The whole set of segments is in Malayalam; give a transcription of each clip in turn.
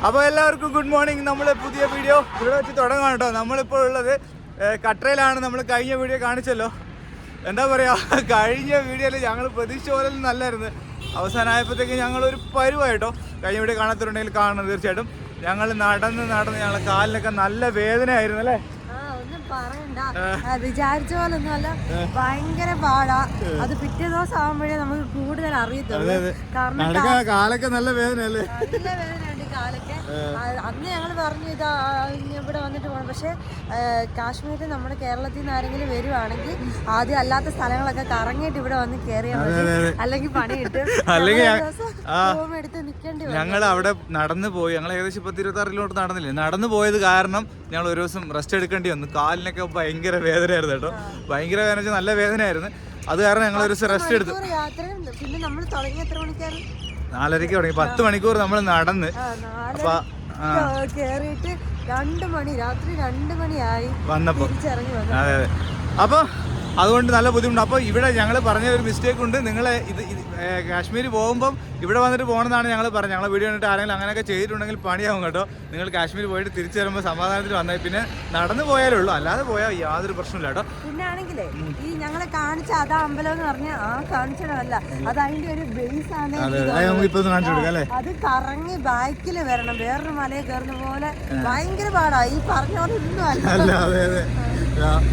അപ്പോൾ എല്ലാവർക്കും ഗുഡ് മോർണിംഗ്. നമ്മൾ പുതിയ വീഡിയോ ഇവിടെ വെച്ച് തുടങ്ങാം കേട്ടോ. നമ്മളിപ്പോൾ ഉള്ളത് കട്രയിലാണ്. നമ്മൾ കഴിഞ്ഞ വീഡിയോ കാണിച്ചല്ലോ. എന്താ പറയുക, കഴിഞ്ഞ വീഡിയോയിൽ ഞങ്ങൾ പ്രതീക്ഷിച്ച പോലെ നല്ലായിരുന്നു. അവസാനമായപ്പോഴത്തേക്ക് ഞങ്ങളൊരു പരുവായിട്ടോ. കഴിഞ്ഞ വീഡിയോ കാണാത്തവരുണ്ടെങ്കിൽ കാണണം തീർച്ചയായിട്ടും. ഞങ്ങൾ നടന്ന് ഞങ്ങളെ കാലിനൊക്കെ നല്ല വേദനയായിരുന്നു അല്ലേ? വിചാരിച്ച പോലൊന്നും അല്ല, ഭയങ്കര പാടാ. അത് പിറ്റേ ദിവസം ആകുമ്പോഴേ നമുക്ക് കൂടുതൽ അറിയത്തുള്ളൂ. കാരണം കാലൊക്കെ നല്ല വേദനയല്ലേ? നല്ല വേദനയുണ്ട് കാലൊക്കെ. അന്ന് ഞങ്ങൾ പറഞ്ഞു ഇതാ ഇവിടെ വന്നിട്ട് പോകണം. പക്ഷെ കാശ്മീരിൽ നമ്മുടെ കേരളത്തിൽ നിന്ന് ആരെങ്കിലും വരുവാണെങ്കിൽ ആദ്യം അല്ലാത്ത സ്ഥലങ്ങളൊക്കെ കറങ്ങിയിട്ട് ഇവിടെ വന്ന് കയറിയാൽ മതി, അല്ലെങ്കിൽ പണി കിട്ടും. റൂം എടുത്ത് നിൽക്കേണ്ടി വരും. ഞങ്ങൾ അവിടെ നടന്നു പോയി. ഞങ്ങൾ ഏകദേശം 26 കിലോമീറ്റർ നടന്നില്ലേ. നടന്നു പോയത് കാരണം ഞങ്ങൾ ഒരു ദിവസം റെസ്റ്റ് എടുക്കേണ്ടി വന്നു. കാലിനൊക്കെ ഭയങ്കര വേദനയായിരുന്നു കേട്ടോ. ഭയങ്കര വേദന വെച്ചാൽ നല്ല വേദനയായിരുന്നു. അത് കാരണം ഞങ്ങൾ ഒരു ദിവസം റെസ്റ്റ് എടുത്തു. പിന്നെ നമ്മൾ തുടങ്ങി എത്ര മണിക്കാണ്? 4:30 തുടങ്ങി. 10 മണിക്കൂർ നമ്മൾ നടന്ന് കേറിയിട്ട് 2 മണി, രാത്രി 2 മണിയായി വന്നപ്പോ. തിരിച്ചിറങ്ങി വന്നു. അതെ അതെ. അപ്പൊ അതുകൊണ്ട് നല്ല ബുദ്ധിമുട്ട്. അപ്പോൾ ഇവിടെ ഞങ്ങൾ പറഞ്ഞ ഒരു മിസ്റ്റേക്ക് ഉണ്ട്. നിങ്ങൾ ഇത് കാശ്മീർ പോകുമ്പം ഇവിടെ വന്നിട്ട് പോകണമെന്നാണ് ഞങ്ങൾ പറഞ്ഞത്. ഞങ്ങൾ വീഡിയോ കണ്ടിട്ട് ആരെങ്കിലും അങ്ങനെയൊക്കെ ചെയ്തിട്ടുണ്ടെങ്കിൽ പണിയാവും കേട്ടോ. നിങ്ങൾ കാശ്മീർ പോയിട്ട് തിരിച്ചു വരുമ്പോൾ സമാധാനത്തിൽ വന്നത്. പിന്നെ നടന്നു പോയാലേ ഉള്ളൂ, അല്ലാതെ പോയാൽ യാതൊരു പ്രശ്നമില്ല കേട്ടോ. പിന്നെ ആണെങ്കിലേ ഈ ഞങ്ങളെ കാണിച്ച അതാ അമ്പലം എന്ന് പറഞ്ഞാൽ കാണിച്ചതല്ല, അത് അതിന്റെ ഒരു ബേസ് ആണ്. അത് കറങ്ങി ബാക്കില് വരണം, വേറൊരു മലയെ കയറുന്ന പോലെ ഭയങ്കര പാടാ. ഈ പറഞ്ഞ പോലെ ഒന്നും അല്ല.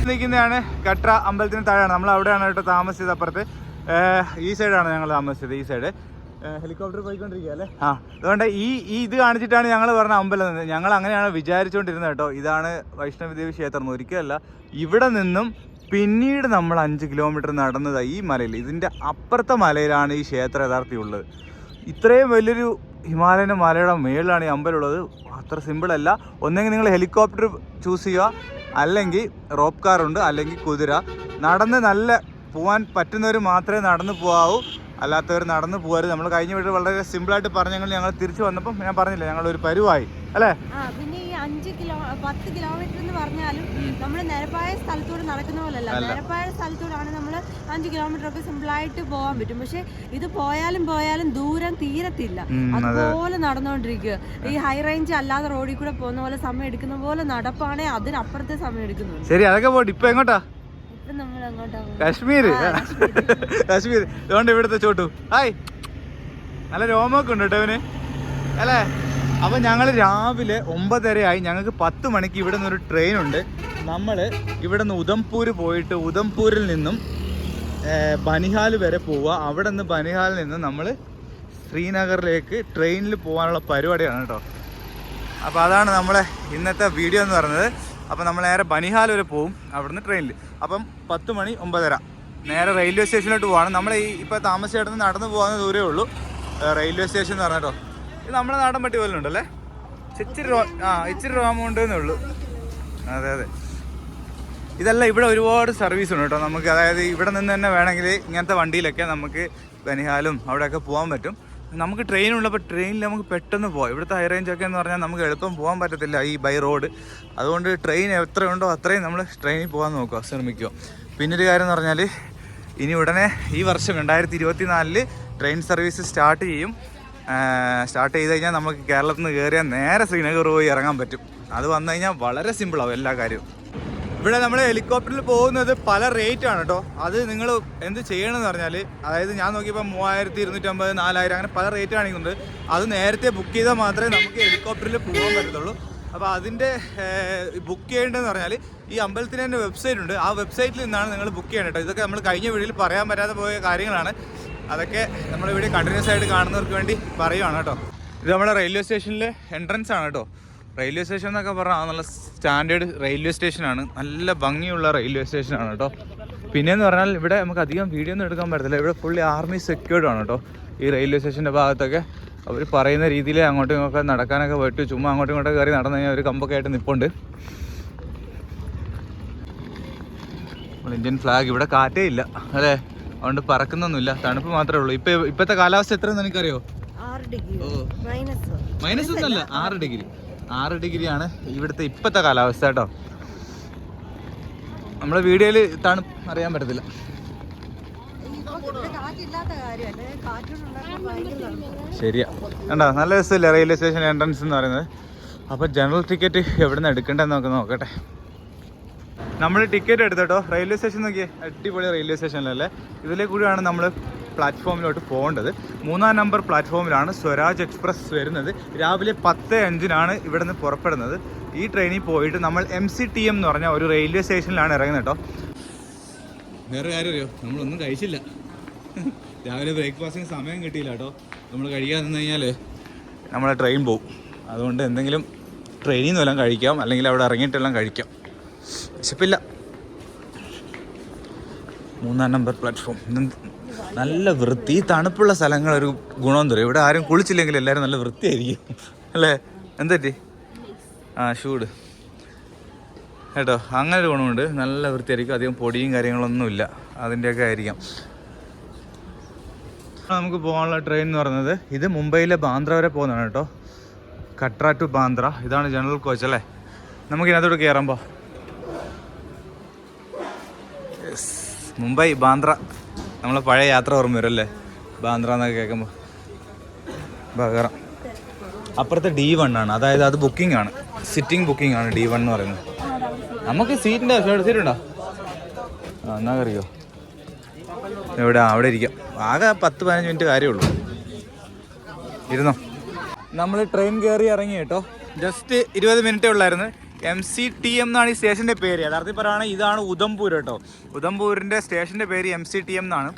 നിൽക്കുന്നതാണ് കട്ര അമ്പലത്തിന് താഴെയാണ്. നമ്മൾ അവിടെയാണ് കേട്ടോ താമസിച്ചത്. അപ്പുറത്ത് ഈ സൈഡാണ് ഞങ്ങൾ താമസിച്ചത്. ഈ സൈഡ് ഹെലികോപ്റ്റർ പോയിക്കൊണ്ടിരിക്കുക അല്ലേ? അതുകൊണ്ട് ഇത് കാണിച്ചിട്ടാണ് ഞങ്ങൾ പറഞ്ഞ അമ്പലം. ഞങ്ങൾ അങ്ങനെയാണ് വിചാരിച്ചുകൊണ്ടിരുന്നത് കേട്ടോ. ഇതാണ് വൈഷ്ണവദേവി ക്ഷേത്രം. ഒരിക്കലല്ല. ഇവിടെ നിന്നും പിന്നീട് നമ്മൾ 5 കിലോമീറ്റർ നടന്നതാണ് ഈ മലയിൽ. ഇതിൻ്റെ അപ്പുറത്തെ മലയിലാണ് ഈ ക്ഷേത്രം യഥാർത്ഥം ഉള്ളത്. ഇത്രയും വലിയൊരു ഹിമാലയൻ മലയുടെ മേളിലാണ് ഈ അമ്പലം ഉള്ളത്. അത്ര സിമ്പിളല്ല. ഒന്നെങ്കിൽ നിങ്ങൾ ഹെലികോപ്റ്റർ ചൂസ് ചെയ്യുക, അല്ലെങ്കിൽ റോപ്പ് കാറുണ്ട്, അല്ലെങ്കിൽ കുതിര. നടന്ന് നല്ല പോകാൻ പറ്റുന്നവർ മാത്രമേ നടന്ന് പോകാവൂ, അല്ലാത്തവർ നടന്ന് പോകരുത്. നമ്മൾ കഴിഞ്ഞ വീട്ടിൽ വളരെ സിമ്പിളായിട്ട് പറഞ്ഞെങ്കിൽ ഞങ്ങൾ തിരിച്ചു വന്നപ്പം ഞാൻ പറഞ്ഞില്ല, ഞങ്ങളൊരു പരുവായി അല്ലേ? പിന്നെ ഈ 10 കിലോമീറ്റർ എന്ന് പറഞ്ഞാലും നമ്മൾ നിരപ്പായ സ്ഥലത്തൂടെ നടക്കുന്ന പോലല്ല. നിരപ്പായ സ്ഥലത്തൂടാണ് നമ്മൾ 5 കിലോമീറ്റർ ഒക്കെ സിമ്പിളായിട്ട് പോകാൻ പറ്റും. പക്ഷെ ഇത് പോയാലും ദൂരം തീരത്തില്ല, അതുപോലെ നടന്നുകൊണ്ടിരിക്കുക. ഈ ഹൈ റേഞ്ച് അല്ലാതെ റോഡിൽ കൂടെ പോകുന്ന പോലെ സമയം എടുക്കുന്ന പോലെ നടപ്പാണെ അതിനപ്പുറത്തെ സമയം എടുക്കുന്നു. ശരി, അതൊക്കെ പോട്ടെ. ഇപ്പൊ എങ്ങോട്ടാ? കാശ്മീർ. അതുകൊണ്ട് ഇവിടുത്തെ ചോട്ടു ഹായ്, നല്ല രോമൊക്കെ ഉണ്ട് കേട്ടോ ഇവന് അല്ലേ? അപ്പം ഞങ്ങൾ രാവിലെ 9:30 ആയി. ഞങ്ങൾക്ക് 10 മണിക്ക് ഇവിടെ നിന്നൊരു ട്രെയിനുണ്ട്. നമ്മൾ ഇവിടെ നിന്ന് ഉധംപൂർ പോയിട്ട് ഉധംപൂരിൽ നിന്നും ബനിഹാൽ വരെ പോവുക. അവിടെ നിന്ന് ബനിഹാലിൽ നിന്ന് നമ്മൾ ശ്രീനഗറിലേക്ക് ട്രെയിനിൽ പോകാനുള്ള പരിപാടിയാണ് കേട്ടോ. അപ്പോൾ അതാണ് നമ്മളെ ഇന്നത്തെ വീഡിയോ എന്ന് പറയുന്നത്. അപ്പം നമ്മൾ നേരെ ബനിഹാൽ വരെ പോവും അവിടുന്ന് ട്രെയിനിൽ. അപ്പം 10 മണി 9:30 നേരെ റെയിൽവേ സ്റ്റേഷനിലോട്ട് പോവാണ്. നമ്മൾ ഇപ്പോൾ താമസിച്ചിടത്ത് നടന്ന് പോകാവുന്ന ദൂരമേ ഉള്ളൂ റെയിൽവേ സ്റ്റേഷൻ എന്ന് പറഞ്ഞിട്ടോ. ഇത് നമ്മുടെ നാടൻ പട്ടി പോലെ ഉണ്ടല്ലേ? ഇച്ചിരി രോമമുണ്ട് എന്നേ ഉള്ളൂ. അതെ അതെ. ഇതല്ല, ഇവിടെ ഒരുപാട് സർവീസ് ഉണ്ട് കേട്ടോ നമുക്ക്. അതായത് ഇവിടെ നിന്ന് തന്നെ വേണമെങ്കിൽ ഇങ്ങനത്തെ വണ്ടിയിലൊക്കെ നമുക്ക് ബനിഹാലും അവിടെയൊക്കെ പോകാൻ പറ്റും. നമുക്ക് ട്രെയിനുള്ളപ്പോൾ ട്രെയിനിൽ നമുക്ക് പെട്ടെന്ന് പോകാം. ഇവിടുത്തെ ഹൈ റേഞ്ചൊക്കെ എന്ന് പറഞ്ഞാൽ നമുക്ക് എളുപ്പം പോകാൻ പറ്റത്തില്ല ഈ ബൈ റോഡ്. അതുകൊണ്ട് ട്രെയിൻ എത്രയുണ്ടോ അത്രയും നമ്മൾ ട്രെയിനിൽ പോകാൻ നോക്കുക, ശ്രമിക്കുക. പിന്നൊരു കാര്യം എന്ന് പറഞ്ഞാൽ ഇനി ഉടനെ ഈ വർഷം 2024 ട്രെയിൻ സർവീസ് സ്റ്റാർട്ട് ചെയ്യും. സ്റ്റാർട്ട് ചെയ്ത് കഴിഞ്ഞാൽ നമുക്ക് കേരളത്തിൽ നിന്ന് കയറിയാൽ നേരെ ശ്രീനഗർ പോയി ഇറങ്ങാൻ പറ്റും. അത് വന്നു കഴിഞ്ഞാൽ വളരെ സിമ്പിളാവും എല്ലാ കാര്യവും. ഇവിടെ നമ്മൾ ഹെലികോപ്റ്ററിൽ പോകുന്നത് പല റേറ്റാണ് കേട്ടോ. അത് നിങ്ങൾ എന്ത് ചെയ്യണമെന്ന് പറഞ്ഞാൽ, അതായത് ഞാൻ നോക്കിയപ്പോൾ 3250, 4000 അങ്ങനെ പല റേറ്റ് കാണിക്കുന്നുണ്ട്. അത് നേരത്തെ ബുക്ക് ചെയ്താൽ മാത്രമേ നമുക്ക് ഹെലികോപ്റ്ററിൽ പോകാൻ പറ്റത്തുള്ളൂ. അപ്പോൾ അതിൻ്റെ ബുക്ക് ചെയ്യേണ്ടതെന്ന് പറഞ്ഞാൽ ഈ അമ്പലത്തിന് തന്നെ വെബ്സൈറ്റ് ഉണ്ട്. ആ വെബ്സൈറ്റിൽ നിന്നാണ് നിങ്ങൾ ബുക്ക് ചെയ്യേണ്ടത് കേട്ടോ. ഇതൊക്കെ നമ്മൾ കഴിഞ്ഞ വീഡിയോയിൽ പറയാൻ പറ്റാതെ പോയ കാര്യങ്ങളാണ്. അതൊക്കെ നമ്മളിവിടെ കണ്ടിന്യൂസ് ആയിട്ട് കാണുന്നവർക്ക് വേണ്ടി പറയുകയാണ് കേട്ടോ. ഇത് നമ്മുടെ റെയിൽവേ സ്റ്റേഷനിലെ എൻട്രൻസ് ആണ് കേട്ടോ. റെയിൽവേ സ്റ്റേഷൻ എന്നൊക്കെ പറഞ്ഞാൽ നല്ല സ്റ്റാൻഡേർഡ് റെയിൽവേ സ്റ്റേഷനാണ്. നല്ല ഭംഗിയുള്ള റെയിൽവേ സ്റ്റേഷനാണ് കേട്ടോ. പിന്നെയെന്ന് പറഞ്ഞാൽ ഇവിടെ നമുക്ക് അധികം വീഡിയോ ഒന്നും എടുക്കാൻ പറ്റത്തില്ല. ഇവിടെ ഫുള്ളി ആർമി സെക്യൂർഡ് ആണ് കേട്ടോ. ഈ റെയിൽവേ സ്റ്റേഷൻ്റെ ഭാഗത്തൊക്കെ അവർ പറയുന്ന രീതിയിൽ അങ്ങോട്ടും ഇങ്ങോട്ടൊക്കെ നടക്കാനൊക്കെ പറ്റും. ചുമ്മാ അങ്ങോട്ടും ഇങ്ങോട്ടൊക്കെ കയറി നടന്നു കഴിഞ്ഞാൽ ഒരു കമ്പൊക്കെ ആയിട്ട് നിൽപ്പുണ്ട്. Indian flag. ഇവിടെ കാറ്റേ ഇല്ല അല്ലേ? അതുകൊണ്ട് പറക്കുന്നൊന്നുമില്ല, തണുപ്പ് മാത്രമേ ഉള്ളൂ. ഇപ്പോഴത്തെ കാലാവസ്ഥ എത്രയെന്ന് എനിക്കറിയോ? മൈനസ് ഒന്നുമല്ല, 6 ഡിഗ്രിയാണ് ഇവിടുത്തെ ഇപ്പോഴത്തെ കാലാവസ്ഥ കേട്ടോ. നമ്മളെ വീഡിയോയിൽ തണുപ്പ് അറിയാൻ പറ്റത്തില്ല. കാറ്റില്ലാത്ത കാര്യമല്ലേ, കാറ്റുണ്ടാക്കാൻ ഭയങ്കര തണുപ്പാണ്. ശരിയാ, കണ്ടോ നല്ല രസമില്ല റെയിൽവേ സ്റ്റേഷൻ എൻട്രൻസ് എന്ന് പറയുന്നത്. അപ്പോൾ ജനറൽ ടിക്കറ്റ് എവിടെ നിന്ന് എടുക്കേണ്ടതെന്ന് നോക്കട്ടെ. നമ്മൾ ടിക്കറ്റ് എടുത്തോ. റെയിൽവേ സ്റ്റേഷൻ നോക്കിയേ, അടിപൊളി റെയിൽവേ സ്റ്റേഷനിലല്ലേ. ഇതിലെ കൂടിയാണ് നമ്മൾ പ്ലാറ്റ്ഫോമിലോട്ട് പോകേണ്ടത്. 3-ാം നമ്പർ പ്ലാറ്റ്ഫോമിലാണ് സ്വരാജ് എക്സ്പ്രസ് വരുന്നത്. രാവിലെ 10:05 ഇവിടെ നിന്ന് പുറപ്പെടുന്നത്. ഈ ട്രെയിനിൽ പോയിട്ട് നമ്മൾ MCTM എന്ന് പറഞ്ഞ ഒരു റെയിൽവേ സ്റ്റേഷനിലാണ് ഇറങ്ങുന്നത് കേട്ടോ. വേറെ കാര്യം അറിയോ, നമ്മളൊന്നും കഴിച്ചില്ല. രാവിലെ ബ്രേക്ക്ഫാസ്റ്റിന് സമയം കിട്ടിയില്ല കേട്ടോ. നമ്മൾ കഴിക്കാൻ നിന്ന് കഴിഞ്ഞാൽ നമ്മളെ ട്രെയിൻ പോവും. അതുകൊണ്ട് എന്തെങ്കിലും ട്രെയിനിൽ നിന്ന് വല്ലതും കഴിക്കാം, അല്ലെങ്കിൽ അവിടെ ഇറങ്ങിയിട്ടെല്ലാം കഴിക്കാം. വിശപ്പില്ല. 3-ാം നമ്പർ പ്ലാറ്റ്ഫോം. നല്ല വൃത്തി. തണുപ്പുള്ള സ്ഥലങ്ങളൊരു ഗുണം തരും. ഇവിടെ ആരും കുളിച്ചില്ലെങ്കിൽ എല്ലാവരും നല്ല വൃത്തിയായിരിക്കും അല്ലേ? എന്തെറ്റി ഷൂട് കേട്ടോ, അങ്ങനെ ഒരു ഗുണമുണ്ട്. നല്ല വൃത്തിയായിരിക്കും. അധികം പൊടിയും കാര്യങ്ങളൊന്നുമില്ല, അതിൻ്റെയൊക്കെ ആയിരിക്കാം. നമുക്ക് പോകാനുള്ള ട്രെയിൻ എന്ന് പറയുന്നത് ഇത് മുംബൈയിലെ ബാന്ദ്ര വരെ പോകുന്നതാണ് കേട്ടോ. കട്ര ടു ബാന്ദ്ര. ഇതാണ് ജനറൽ കോച്ച് അല്ലേ. നമുക്കിതിനകത്തോട്ട് കയറുമ്പോൾ മുംബൈ ബാന്ദ്ര, നമ്മളെ പഴയ യാത്ര ഓർമ്മ വരും അല്ലേ, ബാന്ദ്ര എന്നൊക്കെ കേൾക്കുമ്പോൾ. കയറാം. അപ്പുറത്തെ D1 ആണ്, അതായത് അത് ബുക്കിംഗ് ആണ്, സിറ്റിംഗ് ബുക്കിംഗ് ആണ് D1 എന്ന് പറയുന്നത്. നമുക്ക് സീറ്റിൻ്റെ സീറ്റുണ്ടോ? എന്നാ കറിയോ എവിടെ? അവിടെ ഇരിക്കാം. ആകെ 10-15 മിനിറ്റ് കാര്യമുള്ളൂ. ഇരുന്നോ. നമ്മൾ ട്രെയിൻ കയറി ഇറങ്ങി കേട്ടോ. ജസ്റ്റ് 20 മിനിറ്റേ ഉള്ളായിരുന്നു. MCTM എന്നാണ് ഈ സ്റ്റേഷൻ്റെ പേര്. യഥാർത്ഥത്തിൽ പറയുകയാണെങ്കിൽ ഇതാണ് ഉധംപൂർ കേട്ടോ. ഉധംപൂരിൻ്റെ സ്റ്റേഷൻ്റെ പേര് MCTM എന്നാണ്.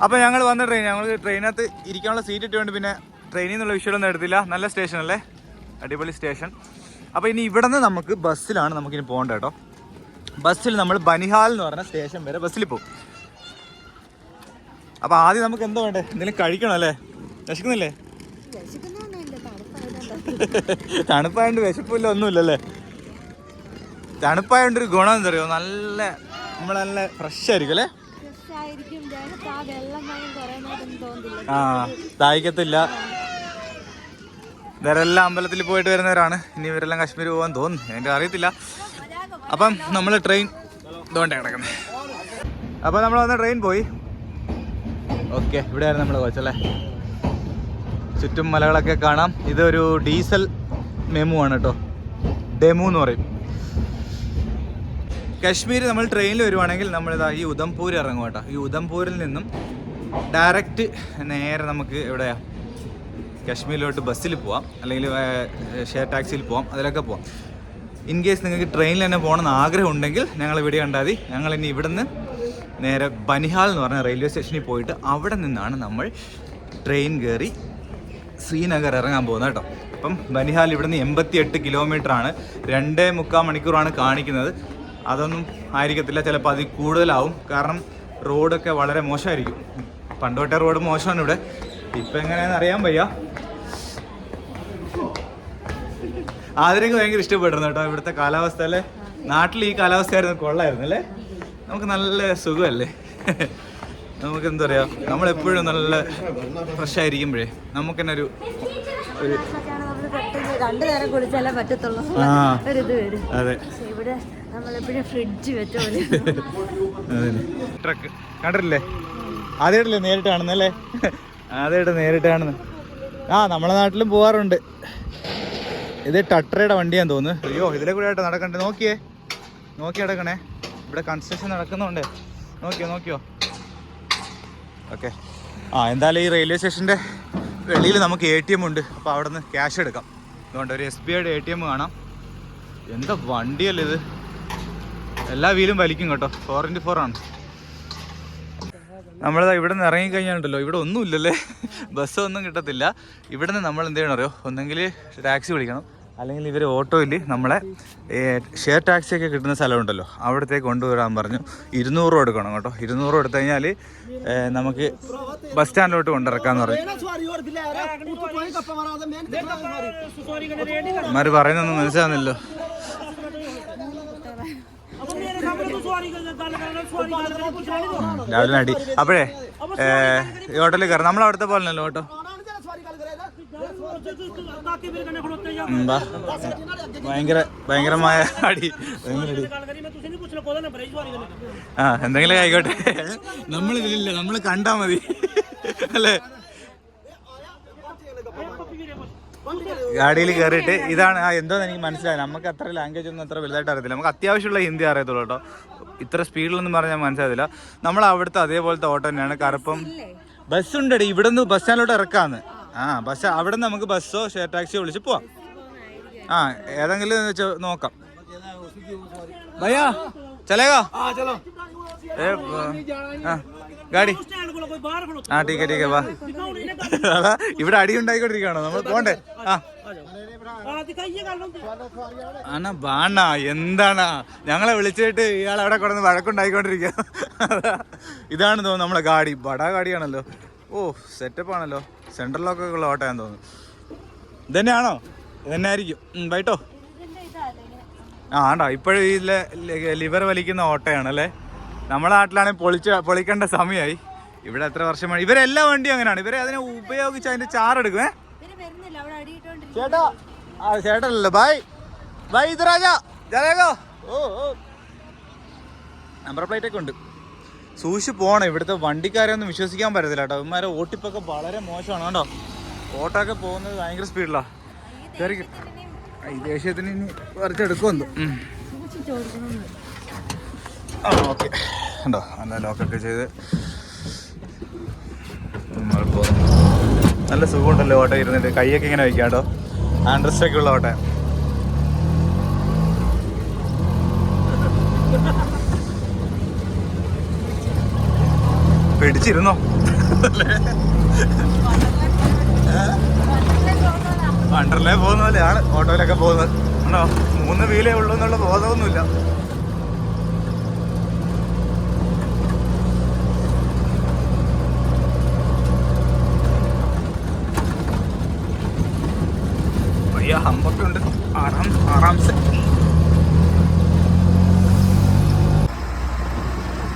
അപ്പോൾ ഞങ്ങൾ വന്ന ഞങ്ങൾ ട്രെയിനകത്ത് ഇരിക്കാനുള്ള സീറ്റ് ഇട്ടുകൊണ്ട് പിന്നെ ട്രെയിനിൽ നിന്നുള്ള വിഷ്വലൊന്നും എടുത്തില്ല. നല്ല സ്റ്റേഷൻ അല്ലേ, അടിപൊളി സ്റ്റേഷൻ. അപ്പോൾ ഇനി ഇവിടെ നിന്ന് നമുക്ക് ബസ്സിലാണ് നമുക്കിനി പോകേണ്ടത് കേട്ടോ. ബസ്സിൽ നമ്മൾ ബനിഹാൽ എന്ന് പറഞ്ഞ സ്റ്റേഷൻ വരെ ബസ്സിൽ പോകും. അപ്പോൾ ആദ്യം നമുക്ക് എന്താ വേണ്ടേ? എന്തെങ്കിലും കഴിക്കണം അല്ലേ? വിശക്കുന്നില്ലേ? തണുപ്പായതുകൊണ്ട് വിശപ്പില്ല, ഒന്നുമില്ലല്ലേ. തണുപ്പായതുകൊണ്ട് ഒരു ഗുണം എന്താ അറിയോ, നല്ല നമ്മൾ നല്ല ഫ്രഷ് ആയിരിക്കും അല്ലേ. ആ ദാഹിക്കത്തില്ല. ഇവരെല്ലാം അമ്പലത്തിൽ പോയിട്ട് വരുന്നവരാണ്. ഇനി ഇവരെല്ലാം കാശ്മീർ പോകാൻ തോന്നുന്നു, എനിക്ക് അറിയത്തില്ല. അപ്പം നമ്മൾ ട്രെയിൻ ഇതുകൊണ്ടേ കിടക്കുന്നത്. അപ്പം നമ്മൾ വന്ന ട്രെയിൻ പോയി. ഓക്കെ, ഇവിടെയായിരുന്നു നമ്മൾ കോച്ചല്ലേ. ചുറ്റും മലകളൊക്കെ കാണാം. ഇതൊരു ഡീസൽ മെമു ആണ് കേട്ടോ, ഡെമു എന്ന് പറയും. കശ്മീർ നമ്മൾ ട്രെയിനിൽ വരുവാണെങ്കിൽ നമ്മളിതാ ഈ ഉധംപൂർ ഇറങ്ങും കേട്ടോ. ഈ ഉധംപൂരിൽ നിന്നും ഡയറക്റ്റ് നേരെ നമുക്ക് എവിടെയാണ് കശ്മീരിലോട്ട് ബസ്സിൽ പോവാം, അല്ലെങ്കിൽ ഷെയർ ടാക്സിയിൽ പോവാം, അതിലൊക്കെ പോവാം. ഇൻ കേസ് നിങ്ങൾക്ക് ട്രെയിനിൽ തന്നെ പോകണമെന്ന് ആഗ്രഹം ഉണ്ടെങ്കിൽ ഞങ്ങൾ ഇവിടെ കണ്ടാൽ മതി. ഞങ്ങൾ ഇനി ഇവിടെ നിന്ന് നേരെ ബനിഹാൽ എന്ന് പറഞ്ഞ റെയിൽവേ സ്റ്റേഷനിൽ പോയിട്ട് അവിടെ നിന്നാണ് നമ്മൾ ട്രെയിൻ കയറി ശ്രീനഗർ ഇറങ്ങാൻ പോകുന്നത് കേട്ടോ. അപ്പം ബനിഹാൽ ഇവിടെ നിന്ന് 88 കിലോമീറ്ററാണ്. 2.25 മണിക്കൂറാണ് കാണിക്കുന്നത്. അതൊന്നും ആയിരിക്കത്തില്ല, ചിലപ്പോൾ അതിൽ കൂടുതലാവും. കാരണം റോഡൊക്കെ വളരെ മോശമായിരിക്കും. പണ്ടോട്ടെ റോഡ് മോശമാണ് ഇവിടെ. ഇപ്പം എങ്ങനെയാണെന്ന് അറിയാൻ വയ്യ. ആദ്യമൊക്കെ ഭയങ്കര ഇഷ്ടപ്പെട്ടിരുന്നു കേട്ടോ ഇവിടുത്തെ കാലാവസ്ഥ അല്ലേ. നാട്ടിൽ ഈ കാലാവസ്ഥയായിരുന്നു കൊള്ളായിരുന്നു അല്ലേ. നമുക്ക് നല്ല സുഖമല്ലേ. നമുക്ക് എന്താ പറയുക, നമ്മളെപ്പോഴും നല്ല ഫ്രഷ് ആയിരിക്കുമ്പോഴേ നമുക്ക് തന്നെ ഒരു അതെ ട്രക്ക് കണ്ടിട്ടില്ലേ? ആദ്യമായിട്ടല്ലേ നേരിട്ട് കാണുന്നല്ലേ? ആദ്യമായിട്ട് നേരിട്ട് കാണുന്നു. നമ്മളെ നാട്ടിലും പോകാറുണ്ട്. ഇത് ടട്രയുടെ വണ്ടിയാന്ന് തോന്നുന്നു. അയ്യോ, ഇതിലെ കൂടെ ആയിട്ട് നടക്കണ്ടേ. നോക്കി നടക്കണേ. ഇവിടെ കൺസ്ട്രക്ഷൻ നടക്കുന്നുണ്ട്. നോക്കിയോ. ഓക്കെ. എന്തായാലും ഈ റെയിൽവേ സ്റ്റേഷൻ്റെ വെളിയിൽ നമുക്ക് ATM ഉണ്ട്. അപ്പോൾ അവിടെ നിന്ന് ക്യാഷ് എടുക്കാം. അതുകൊണ്ട് ഒരു SBIയുടെ ATM കാണാം. എന്താ വണ്ടിയല്ലേ ഇത്, എല്ലാ വീലും വലിക്കും കേട്ടോ. 4x4 ആണ്. നമ്മളിതാ ഇവിടെ നിന്ന് ഇറങ്ങിക്കഴിഞ്ഞാലുണ്ടല്ലോ ഇവിടെ ഒന്നുമില്ലല്ലേ, ബസ്സൊന്നും കിട്ടത്തില്ല. ഇവിടെ നിന്ന് നമ്മൾ എന്ത് ചെയ്യണം അറിയോ, ഒന്നെങ്കിൽ ടാക്സി വിളിക്കണം, അല്ലെങ്കിൽ ഇവർ ഓട്ടോയിൽ നമ്മളെ ഷെയർ ടാക്സിയൊക്കെ കിട്ടുന്ന സ്ഥലമുണ്ടല്ലോ അവിടത്തേക്ക് കൊണ്ടുവരാൻ പറഞ്ഞു. 200 രൂപ എടുക്കണം കേട്ടോ. 200 രൂപ എടുത്തു കഴിഞ്ഞാൽ നമുക്ക് ബസ് സ്റ്റാൻഡിലോട്ട് കൊണ്ടിറക്കാമെന്ന് പറഞ്ഞു. അമ്മമാർ പറയുന്നൊന്നും മനസ്സിലാകുന്നില്ലോ. രാവിലെ അടി. അപ്പോഴേ ഈ ഹോട്ടലിൽ കയറാം. നമ്മളവിടുത്തെ പോലെ അല്ലല്ലോ ഓട്ടോ. ഭയങ്കരമായ അടി. ആ എന്തെങ്കിലും ആയിക്കോട്ടെ, നമ്മളിതിലില്ല, നമ്മൾ കണ്ടാ മതി അല്ലേ. ഗാഡിയിൽ കയറിയിട്ട് ഇതാണ് എന്തോന്ന് എനിക്ക് മനസ്സിലായി. നമുക്ക് അത്ര ലാംഗ്വേജ് ഒന്നും അത്ര വലുതായിട്ട് അറിയത്തില്ല. നമുക്ക് അത്യാവശ്യമുള്ള ഹിന്ദി അറിയത്തുള്ളൂ കേട്ടോ. ഇത്ര സ്പീഡിലൊന്നും പറഞ്ഞാൽ മനസ്സിലായില്ല. നമ്മൾ അവിടുത്തെ അതേപോലത്തെ ഓട്ടോ തന്നെയാണ്. കറുപ്പം ബസ്സുണ്ടടി, ഇവിടെ നിന്ന് ബസ് സ്റ്റാൻഡിലോട്ട് ഇറക്കാന്ന്. ആ ബസ് അവിടെ നിന്ന് നമുക്ക് ബസ്സോ ഷെയർ ടാക്സിയോ വിളിച്ച് പോവാം. ആ ഏതെങ്കിലും നോക്കാം. ഭയ്യാ ചലേഗാ ഗാഡി. ആ ടീക്കെ ടീക്കെ വാ. അതാ ഇവിടെ അടി ഉണ്ടായിക്കൊണ്ടിരിക്കുകയാണോ, നമ്മൾ പോണ്ടേ? ആ ആണ ബാണ എന്താണ് ഞങ്ങളെ വിളിച്ചിട്ട് ഇയാൾ അവിടെ കിടന്ന് വഴക്കുണ്ടായിക്കൊണ്ടിരിക്കുക. ഇതാണ് തോന്നുന്നു നമ്മളെ ഗാഡി. ബടാ ഗാഡിയാണല്ലോ. ഓ സെറ്റപ്പ് ആണല്ലോ. സെൻട്രൽ ലോക്കൊക്കെ ഉള്ള ഓട്ടോയാന്ന് തോന്നുന്നു. ഇതന്നെയാണോ? ഇതന്നെ ആയിരിക്കും. ബൈട്ടോ. ആ ആണ്ടോ ഇപ്പോഴും ഇതിലെ ലിവർ വലിക്കുന്ന ഓട്ടോയാണല്ലേ. നമ്മുടെ നാട്ടിലാണെങ്കിൽ പൊളിക്കേണ്ട സമയമായി. ഇവിടെ എത്ര വർഷം ഇവരെല്ലാ വണ്ടിയും അങ്ങനെയാണ്. ഇവരെ അതിനെ ഉപയോഗിച്ച് അതിന്റെ ചാറെടുക്കും. ചേട്ടാ ആ ചേട്ടനല്ലോ. ബൈ ഇത് രാജാ ജാലേഗോ. ഓ നമ്പർ പ്ലേറ്റ് ഒക്കെ ഉണ്ട്. സൂക്ഷിച്ച് പോകണം. ഇവിടുത്തെ വണ്ടിക്കാരെ ഒന്നും വിശ്വസിക്കാൻ പറ്റത്തില്ല കേട്ടോ. ഇവന്മാരെ ഓട്ടിപ്പൊക്കെ വളരെ മോശമാണ് കേട്ടോ. ഓട്ടോ ഒക്കെ പോകുന്നത് ഭയങ്കര സ്പീഡിലാണ്. ഈ ദേഷ്യത്തിന് ഇനി കുറച്ചെടുക്കുമെന്നു. ആ ഓക്കെ ഉണ്ടോ നല്ല ലോക്കൊക്കെ ചെയ്ത് നമ്മൾ പോകുന്നു. നല്ല സുഖമുണ്ടല്ലോ ഓട്ടോ ഇരുന്നിട്ട്. കൈയൊക്കെ ഇങ്ങനെ വയ്ക്കാം കേട്ടോ. ആൻഡ്രസ്റ്റൊക്കെ ഉള്ള ഓട്ടോ. പിടിച്ചിരുന്നോ? വണ്ടർലേ പോകുന്ന പോലെയാണ് ഓട്ടോയിലൊക്കെ പോകുന്നത്. ആണോ 3 വീലേ ഉള്ളൂ എന്നുള്ള ബോധമൊന്നുമില്ല. ഹമ്പൊക്കെ ഉണ്ട്. ആറാംസെ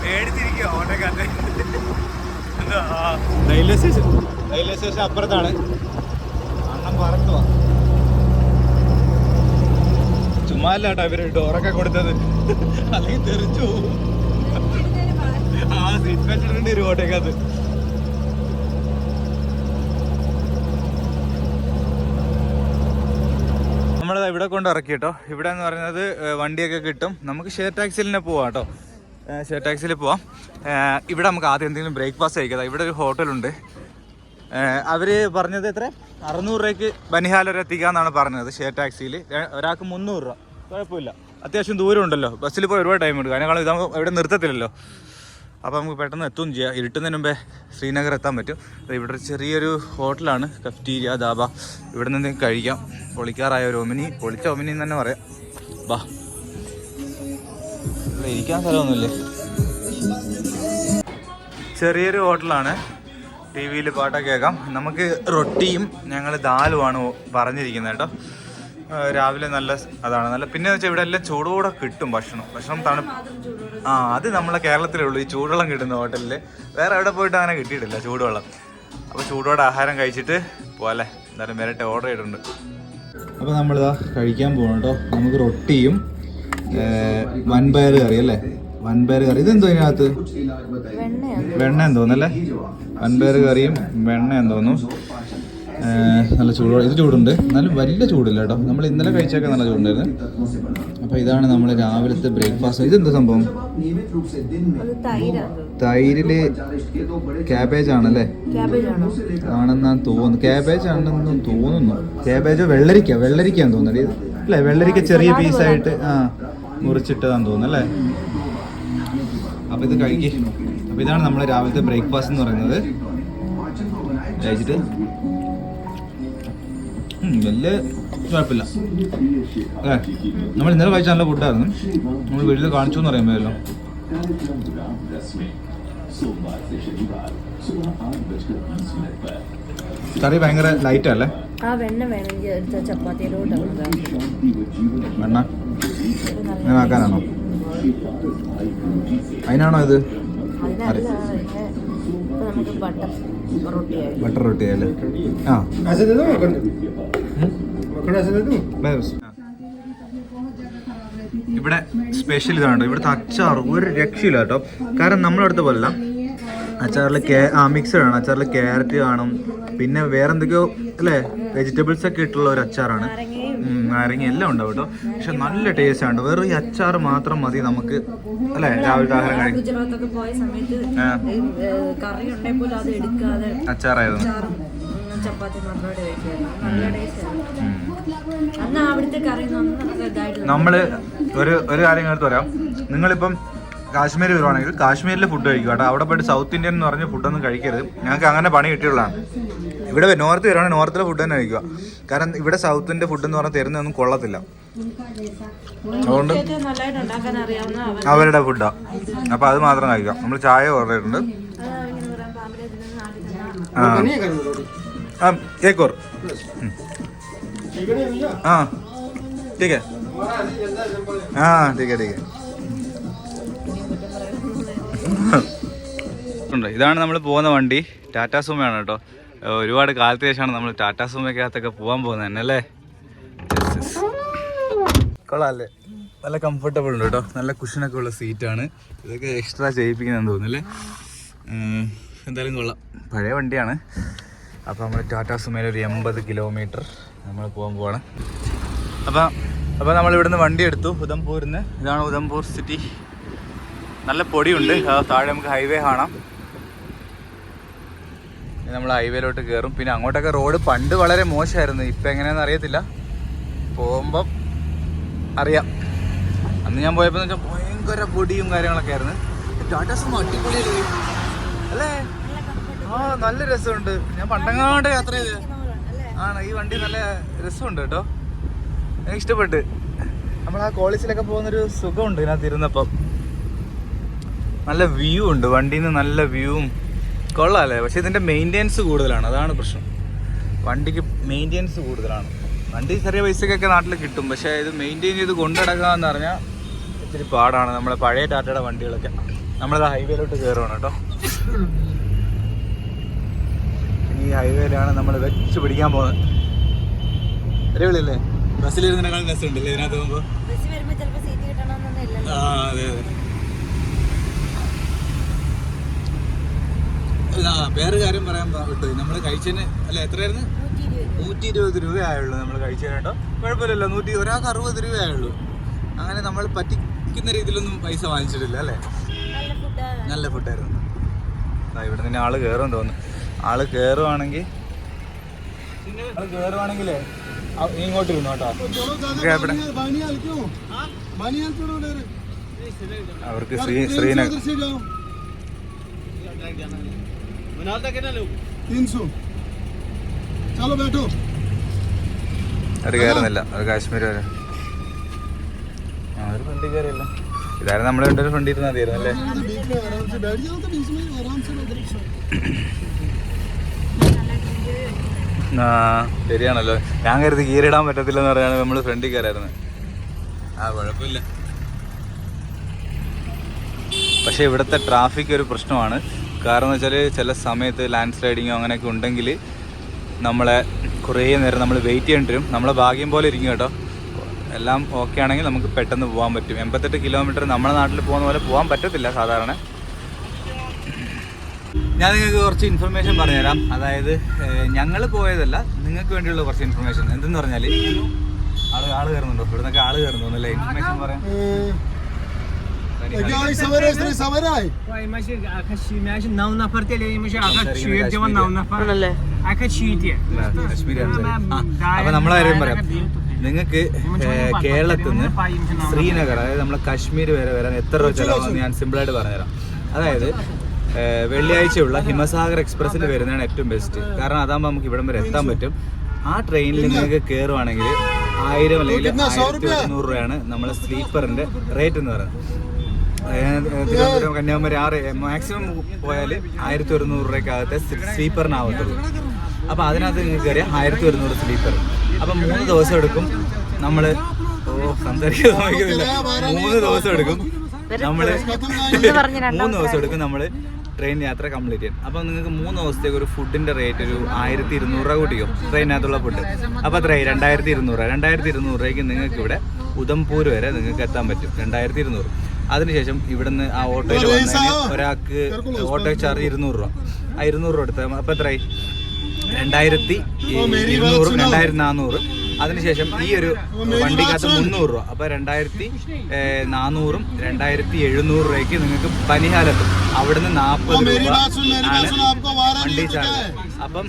പേടിച്ചിരിക്കുക ഓട്ടോക്കാരൻ. എന്താ റെയിൽവേ സ്റ്റേഷൻ അപ്പുറത്താണ്. അണ്ണം പറക്കുക ചുമ്മാ അല്ല കേട്ടോ ഇവര് ഡോറൊക്കെ കൊടുത്തത്. അല്ലെങ്കിൽ തെറിച്ചു പോകും. ആ സീറ്റ് ബെൽറ്റ് ഇടേണ്ടി വരും ഓട്ടോക്കകത്ത്. നമ്മളത് ഇവിടെ കൊണ്ട് ഇറക്കി കേട്ടോ. ഇവിടെ എന്ന് പറയുന്നത് വണ്ടിയൊക്കെ കിട്ടും. നമുക്ക് ഷെയർ ടാക്സിയിൽ തന്നെ പോവാം കേട്ടോ. ഷെയർ ടാക്സിയിൽ പോവാം. ഇവിടെ നമുക്ക് ആദ്യം എന്തെങ്കിലും ബ്രേക്ക്ഫാസ്റ്റ് കഴിക്കാം. ഇവിടെ ഒരു ഹോട്ടലുണ്ട്. അവർ പറഞ്ഞത് എത്ര 600 രൂപയ്ക്ക് ബനിഹാൽ വരെ എത്തിക്കാമെന്നാണ് പറഞ്ഞത് ഷെയർ ടാക്സിയിൽ. ഒരാൾക്ക് 300 രൂപ. കുഴപ്പമില്ല. അത്യാവശ്യം ദൂരം ഉണ്ടല്ലോ. ബസ്സിൽ പോയി ഒരുപാട് ടൈം എടുക്കും. അതിനേക്കാളും ഇത് ഇവിടെ നിർത്തത്തില്ലല്ലോ. അപ്പോൾ നമുക്ക് പെട്ടെന്ന് എത്തുകയും ചെയ്യാം. ഇരുട്ടുന്നതിന് മുമ്പേ ശ്രീനഗർ എത്താൻ പറ്റും. ഇവിടെ ചെറിയൊരു ഹോട്ടലാണ്, കഫ്റ്റീരിയ ധാബ. ഇവിടെ നിന്ന് എന്തെങ്കിലും കഴിക്കാം. പൊളിക്കാറായ ഒരു ഒമിനി, പൊളിച്ച ഒമിനി എന്ന് തന്നെ പറയാം. ബാ ഇവിടെ ഇരിക്കാൻ സ്ഥലമൊന്നുമില്ലേ. ചെറിയൊരു ഹോട്ടലാണ്. ടി വിയിൽ പാട്ടൊക്കെ കേൾക്കാം. നമുക്ക് റൊട്ടിയും ഞങ്ങൾ ദാലുമാണ് പറഞ്ഞിരിക്കുന്നത് കേട്ടോ. രാവിലെ നല്ല അതാണ് നല്ല. പിന്നെ വെച്ചാൽ ഇവിടെ എല്ലാം ചൂടോടെ കിട്ടും ഭക്ഷണം തണുപ്പ്. ആ അത് നമ്മളെ കേരളത്തിലേ ഉള്ളൂ ഈ ചൂടുവെള്ളം കിട്ടുന്ന ഹോട്ടലിൽ. വേറെ എവിടെ പോയിട്ട് അങ്ങനെ കിട്ടിയിട്ടില്ല ചൂടുവെള്ളം. അപ്പോൾ ചൂടോടെ ആഹാരം കഴിച്ചിട്ട് പോകാല്ലേ. എന്തായാലും വരട്ടെ, ഓർഡർ ചെയ്തിട്ടുണ്ട്. അപ്പോൾ നമ്മളിതാ കഴിക്കാൻ പോകണം കേട്ടോ. നമുക്ക് റൊട്ടിയും വൻപയർ കറി അല്ലേ. വൻപയർ കറി ഇതെന്തോ ഇതിനകത്ത് വെണ്ണയെന്ന് തോന്നുന്നല്ലേ. വൻപയർ കറിയും വെണ്ണയെന്ന് തോന്നുന്നു. നല്ല ചൂട്. ഇത് ചൂടുണ്ട്, എന്നാലും വലിയ ചൂടില്ല കേട്ടോ. നമ്മൾ ഇന്നലെ കഴിച്ചൊക്കെ നല്ല ചൂടുണ്ടായിരുന്നു. അപ്പോൾ ഇതാണ് നമ്മൾ രാവിലത്തെ ബ്രേക്ക്ഫാസ്റ്റ്. ഇതെന്താ സംഭവം? തൈരില് ക്യാബേജ് ആണല്ലേ ആണെന്നാണ് തോന്നുന്നു. ക്യാബേജ് ആണെന്നും തോന്നുന്നു. ക്യാബേജോ വെള്ളരിക്കാന്ന് തോന്നുന്നത് ഇത് അല്ലേ. വെള്ളരിക്ക ചെറിയ പീസായിട്ട് മുറിച്ചിട്ടതാന്ന് തോന്നുന്നു അല്ലേ. അപ്പോൾ ഇത് കഴിക്കും. അപ്പോൾ ഇതാണ് നമ്മൾ രാവിലത്തെ ബ്രേക്ക്ഫാസ്റ്റ് എന്ന് പറയുന്നത്. കഴിച്ചിട്ട് വലിയ കുഴപ്പമില്ല അല്ലേ. നമ്മൾ ഇന്നലെ കഴിച്ച നല്ല ഫുഡായിരുന്നു. നമ്മൾ വീട്ടിൽ കാണിച്ചു എന്ന് പറയുമ്പോഴല്ലോ. കറി ഭയങ്കര ലൈറ്റ് അല്ലേ. വെണ്ണ അങ്ങനെ ആക്കാനാണോ? അതിനാണോ ഇത്? നമുക്ക് ബട്ടർ റൊട്ടിയായി. ബട്ടർ റൊട്ടി അല്ലേ? ആ ഇവിടെ സ്പെഷ്യൽ ഇതാണ്. ഇവിടുത്തെ അച്ചാർ ഒരു രക്ഷയില്ല കേട്ടോ. കാരണം നമ്മളടുത്ത പോലല്ല, അച്ചാറിൽ മിക്സഡ് ആണ്. അച്ചാറിൽ ക്യാരറ്റ് കാണും, പിന്നെ വേറെ എന്തൊക്കെയോ അല്ലേ വെജിറ്റബിൾസ് ഒക്കെ ഇട്ടുള്ള ഒരു അച്ചാറാണ്. നാരങ്ങ എല്ലാം ഉണ്ടാവും കേട്ടോ. പക്ഷെ നല്ല ടേസ്റ്റ് ആണ്. വെറും ഈ അച്ചാർ മാത്രം മതി നമുക്ക് അല്ലേ രാവിലത്തെ ആഹാരം കഴിക്കും. ഗുജറാത്തൊക്കെ പോയ സമയത്ത് കറി ഉണ്ടെങ്കിൽ പോലും അത് എടുക്കാതെ അച്ചാറായിരുന്നു. ചപ്പാത്തി മാത്രമായിട്ട് കഴിക്കുമായിരുന്നു. നല്ല ടേസ്റ്റ് അന്ന് അവിടുത്തെ കറി ഇതായിട്ട്. നമ്മള് ഒരു കാര്യം എടുത്ത് പറയാം. നിങ്ങളിപ്പം കാശ്മീർ വരുവാണെങ്കിൽ കാശ്മീരിലെ ഫുഡ് കഴിക്കുക കേട്ടോ. അവിടെ പോയിട്ട് സൗത്ത് ഇന്ത്യൻ എന്ന് പറഞ്ഞ ഫുഡൊന്നും കഴിക്കരുത്. ഞങ്ങൾക്ക് അങ്ങനെ പണി കിട്ടിയുള്ളതാണ്. ഇവിടെ നോർത്ത് വരുവാണെങ്കിൽ നോർത്തിലെ ഫുഡ് തന്നെ കഴിക്കുക. കാരണം ഇവിടെ സൗത്തിൻ്റെ ഫുഡ് എന്ന് പറഞ്ഞാൽ തരുന്നതൊന്നും കൊള്ളത്തില്ല. അതുകൊണ്ട് അവരുടെ ഫുഡാണ്. അപ്പോൾ അത് മാത്രം കഴിക്കാം. നമ്മൾ ചായ ഓർഡർ ചെയ്തിട്ടുണ്ട്. एक और हाँ ठीक है हाँ ठीक है ഇതാണ് നമ്മൾ പോകുന്ന വണ്ടി. ടാറ്റാ സുമയാണ് കേട്ടോ. ഒരുപാട് കാലത്തിന് ശേഷമാണ് നമ്മൾ ടാറ്റാ സുമയ്ക്കകത്തൊക്കെ പോകാൻ പോകുന്നത് തന്നെ അല്ലേ. കൊള്ളാമല്ലേ? നല്ല കംഫർട്ടബിൾ ഉണ്ട് കേട്ടോ. നല്ല കുഷനൊക്കെ ഉള്ള സീറ്റാണ്. ഇതൊക്കെ എക്സ്ട്രാ ചെയ്യിപ്പിക്കുന്നതെന്ന് തോന്നുന്നല്ലേ. എന്തായാലും കൊള്ളാം. പഴയ വണ്ടിയാണ്. അപ്പോൾ നമ്മൾ ടാറ്റാ സുമയിൽ ഒരു 80 കിലോമീറ്റർ നമ്മൾ പോകാൻ പോവാണ്. അപ്പോൾ നമ്മൾ ഇവിടുന്ന് വണ്ടി എടുത്തു ഉധംപൂരിൽ നിന്ന്. ഇതാണ് ഉധംപൂർ സിറ്റി. നല്ല പൊടിയുണ്ട്. താഴെ നമുക്ക് ഹൈവേ കാണാം. നമ്മൾ ഹൈവേയിലോട്ട് കയറും. പിന്നെ അങ്ങോട്ടൊക്കെ റോഡ് പണ്ട് വളരെ മോശമായിരുന്നു. ഇപ്പം എങ്ങനെയാണെന്ന് അറിയത്തില്ല. പോകുമ്പം അറിയാം. അന്ന് ഞാൻ പോയപ്പോൾ എന്ന് വെച്ചാൽ ഭയങ്കര പൊടിയും കാര്യങ്ങളൊക്കെ ആയിരുന്നു. ടാറ്റാ സുമ അടിപൊളിയല്ലേ അല്ലേ? ആ നല്ല രസമുണ്ട്. ഞാൻ പണ്ടങ്ങാണ്ട് യാത്ര ചെയ്ത് ആണ്. ഈ വണ്ടി നല്ല രസമുണ്ട് കേട്ടോ. എനിക്ക് ഇഷ്ടപ്പെട്ട്. നമ്മൾ ആ കോളേജിലൊക്കെ പോകുന്നൊരു സുഖമുണ്ട് ഇതിനകത്ത് ഇരുന്നപ്പം. നല്ല വ്യൂ ഉണ്ട് വണ്ടിയിൽ നിന്ന്. നല്ല വ്യൂവും കൊള്ളാമല്ലേ. പക്ഷെ ഇതിൻ്റെ മെയിൻ്റെനൻസ് കൂടുതലാണ്. അതാണ് പ്രശ്നം. വണ്ടിക്ക് മെയിൻ്റെനൻസ് കൂടുതലാണ്. വണ്ടി ചെറിയ പൈസക്കൊക്കെ നാട്ടിൽ കിട്ടും. പക്ഷേ ഇത് മെയിൻറ്റെയിൻ ചെയ്ത് കൊണ്ടുനടക്കുക എന്ന് പറഞ്ഞാൽ ഇത്തിരി പാടാണ്. നമ്മളെ പഴയ ടാറ്റയുടെ വണ്ടികളൊക്കെ. നമ്മളത് ഹൈവേയിലോട്ട് കയറുകയാണ് കേട്ടോ. ഈ ഹൈവേയിലാണ് നമ്മൾ വെച്ച് പിടിക്കാൻ പോകുന്നത്. അടിപൊളിയല്ലേ? ബസ്സിലിരുന്നതിനേക്കാൾ രസമുണ്ടല്ലേ ഇതിനകത്ത് പോകുമ്പോൾ? ആ അതെ അതെ. വേറെ കാര്യം പറയാൻ വിട്ടു. നമ്മൾ കഴിച്ചതിന് അല്ല എത്രയായിരുന്നു? 120 രൂപയായുള്ളൂ നമ്മൾ കഴിച്ചതിന് കേട്ടോ. കുഴപ്പമില്ലല്ലോ. ഒരാൾക്ക് 60 രൂപയായുള്ളൂ. അങ്ങനെ നമ്മൾ പറ്റിക്കുന്ന രീതിയിലൊന്നും പൈസ വാങ്ങിച്ചിട്ടില്ല അല്ലേ. നല്ല ഫുഡായിരുന്നു. ഇവിടെ തന്നെ ആള് കയറുമെന്ന് തോന്നുന്നു. ആള് കയറുവാണെങ്കിൽ ഇങ്ങോട്ട് ഇരുന്നു കേട്ടോ. അവർക്ക് ശ്രീനഗർ അത് കയറുന്നില്ല. അത് കാശ്മീർ വരെ ഒരു ഫ്രണ്ടിൽ കയറിയല്ലോ. ഇതായിരുന്നു നമ്മൾ രണ്ടൊരു ഫ്രണ്ടിൽ ഇരുന്നാൽ തീരുന്നു അല്ലേ. ആ ശരിയാണല്ലോ. ഞാൻ കരുതി ഗീറിടാൻ പറ്റത്തില്ലെന്ന് പറയാൻ നമ്മൾ ഫ്രണ്ടിൽ കയറായിരുന്നു. ആ കുഴപ്പമില്ല. പക്ഷേ ഇവിടുത്തെ ട്രാഫിക് ഒരു പ്രശ്നമാണ്. കാരണം എന്ന് വെച്ചാൽ ചില സമയത്ത് ലാൻഡ് സ്ലൈഡിങ്ങോ അങ്ങനെയൊക്കെ ഉണ്ടെങ്കിൽ നമ്മളെ കുറേ നേരം നമ്മൾ വെയിറ്റ് ചെയ്യേണ്ടി വരും. നമ്മളെ ഭാഗ്യം പോലെ ഇരിക്കും കേട്ടോ. എല്ലാം ഓക്കെ ആണെങ്കിൽ നമുക്ക് പെട്ടെന്ന് പോകാൻ പറ്റും. 88 കിലോമീറ്റർ നമ്മുടെ നാട്ടിൽ പോകുന്ന പോലെ പോകാൻ പറ്റത്തില്ല സാധാരണ. ഞാൻ നിങ്ങൾക്ക് കുറച്ച് ഇൻഫർമേഷൻ പറഞ്ഞുതരാം. അതായത് ഞങ്ങൾ പോയതല്ല, നിങ്ങൾക്ക് വേണ്ടിയുള്ള കുറച്ച് ഇൻഫർമേഷൻ. എന്തെന്ന് പറഞ്ഞാൽ ആള് കയറുന്നുണ്ടോ? ഇവിടെ നിന്നൊക്കെ ആള് കയറുന്നു അല്ലേ? ഇൻഫർമേഷൻ പറയാം. അപ്പൊ നമ്മളെ കാര്യം പറയാം. നിങ്ങൾക്ക് കേരളത്തിൽ നിന്ന് ശ്രീനഗർ, അതായത് നമ്മളെ കാശ്മീർ വരെ വരാൻ എത്ര രൂപ ചിലവാണെന്ന് ഞാൻ സിമ്പിളായിട്ട് പറഞ്ഞുതരാം. അതായത് വെള്ളിയാഴ്ചയുള്ള ഹിമസാഗർ എക്സ്പ്രസ്സിൽ വരുന്നതാണ് ഏറ്റവും ബെസ്റ്റ്. കാരണം അതാകുമ്പോൾ നമുക്ക് ഇവിടം വരെ എത്താൻ പറ്റും. ആ ട്രെയിനിൽ നിങ്ങൾക്ക് കയറുവാണെങ്കിൽ 1000 അല്ലെങ്കിൽ 1100 രൂപയാണ് നമ്മളെ സ്ലീപ്പറിൻ്റെ റേറ്റ് എന്ന് പറയുന്നത്. തിരുവനന്തപുരം കന്യാകുമാരി മാക്സിമം പോയാൽ 1100 രൂപയ്ക്കകത്തെ സ്ലീപ്പറിനാവത്തുള്ളൂ. അപ്പോൾ അതിനകത്ത് നിങ്ങൾക്ക് കയറിയാൽ 1100 സ്ലീപ്പർ. അപ്പം 3 ദിവസം എടുക്കും. നമ്മൾ സംസാരിക്കാൻ സമ്മതിക്കുന്നില്ല. 3 ദിവസം എടുക്കും. നമ്മൾ 3 ദിവസം എടുക്കും. നമ്മൾ ട്രെയിൻ യാത്ര കംപ്ലീറ്റ് ചെയ്യാൻ. അപ്പോൾ നിങ്ങൾക്ക് 3 ദിവസത്തേക്ക് ഒരു ഫുഡിൻ്റെ റേറ്റ് ഒരു 1200 രൂപ കൂട്ടിയോ ട്രെയിനകത്തുള്ള ഫുഡ്. അപ്പോൾ അത്രയായി 2200 രൂപയ്ക്ക് നിങ്ങൾക്ക് ഇവിടെ ഉദംപൂർ വരെ നിങ്ങൾക്ക് എത്താൻ പറ്റും. 2200. അതിനുശേഷം ഇവിടുന്ന് ആ ഓട്ടോയിൽ വന്നതിന് ഒരാൾക്ക് ഓട്ടോ ചാർജ് 200 രൂപ. ആ 200 രൂപ എടുത്താൽ അപ്പോൾ എത്രയായി 2200 2400. അതിനുശേഷം ഈ ഒരു വണ്ടിക്കകത്ത് 300 രൂപ. അപ്പോൾ 2400 2700 രൂപയ്ക്ക് നിങ്ങൾക്ക് ബനിഹാലെത്തും. അവിടുന്ന് 40 രൂപ ആണ് വണ്ടി ചാർജ്. അപ്പം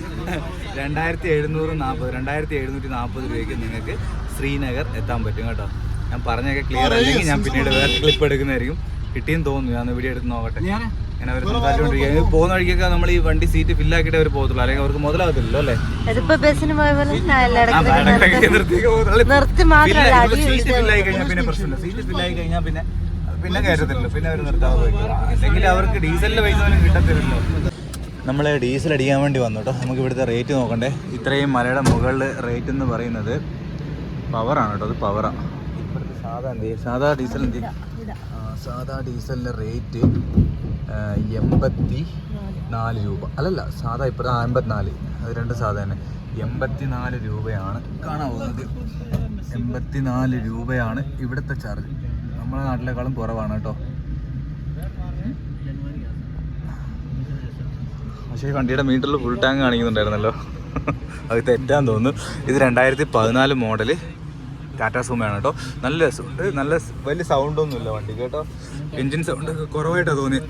2740 രൂപയ്ക്ക് നിങ്ങൾക്ക് ശ്രീനഗർ എത്താൻ പറ്റും കേട്ടോ. ഞാൻ പറഞ്ഞൊക്കെ ക്ലിയർ അല്ലെങ്കിൽ ഞാൻ പിന്നീട് വേറെ ക്ലിപ്പ് എടുക്കുന്നതായിരിക്കും. കിട്ടിയെന്ന് തോന്നുന്നു. ഞാൻ വീഡിയോ എടുത്ത് നോക്കട്ടെ. അങ്ങനെ അവർ സംസാരിച്ചുകൊണ്ടിരിക്കുക. പോകുന്ന വഴിക്കൊക്കെ നമ്മൾ ഈ വണ്ടി സീറ്റ് ഫില്ലാക്കിയിട്ട് അവർ പോകത്തുള്ളൂ, അല്ലെങ്കിൽ അവർക്ക് മുതലാകത്തില്ലല്ലോ അല്ലേ. സീറ്റ് ഫില്ലായി കഴിഞ്ഞാൽ പിന്നെ പ്രശ്നമില്ല. സീറ്റ് ഫില്ലായി കഴിഞ്ഞാൽ പിന്നെ കയറ്റത്തില്ലല്ലോ, പിന്നെ അവർ നിർത്താതെ പോയിക്കോളൂ. അല്ലെങ്കിൽ അവർക്ക് ഡീസലിന്റെ പൈസ പോലും കിട്ടത്തില്ലല്ലോ. നമ്മൾ ഡീസൽ അടിക്കാൻ വേണ്ടി വന്നു കേട്ടോ. നമുക്ക് ഇവിടുത്തെ റേറ്റ് നോക്കണ്ടേ. ഇത്രയും മലയുടെ മുകളിൽ റേറ്റ് എന്ന് പറയുന്നത് പവറാണ് കേട്ടോ. അത് പവറാണ്. ഇപ്പോഴത്തെ സാധാ ഡീസൽ എന്ത് സാധാ ഡീസലിൻ്റെ റേറ്റ് 84 രൂപ. അല്ലല്ല, സാധാ ഇപ്പോൾ 54. അത് രണ്ട് സാധാ തന്നെ 84 രൂപയാണ് കാണാൻ പോകുന്നത്. 84 രൂപയാണ് ഇവിടുത്തെ ചാർജ്. നമ്മുടെ നാട്ടിലേക്കാളും കുറവാണ് കേട്ടോ. പക്ഷേ ഈ വണ്ടിയുടെ മീറ്ററിൽ ഫുൾ ടാങ്ക് കാണിക്കുന്നുണ്ടായിരുന്നല്ലോ. അത് തെറ്റാൻ തോന്നുന്നു. ഇത് 2014 മോഡല് ടാറ്റ സുമയാണ് കേട്ടോ. നല്ല രസമുണ്ട്. നല്ല വലിയ സൗണ്ടൊന്നുമില്ല വണ്ടി കേട്ടോ. എൻജിൻ സൗണ്ട് കുറവായിട്ടാണ് തോന്നിയത്.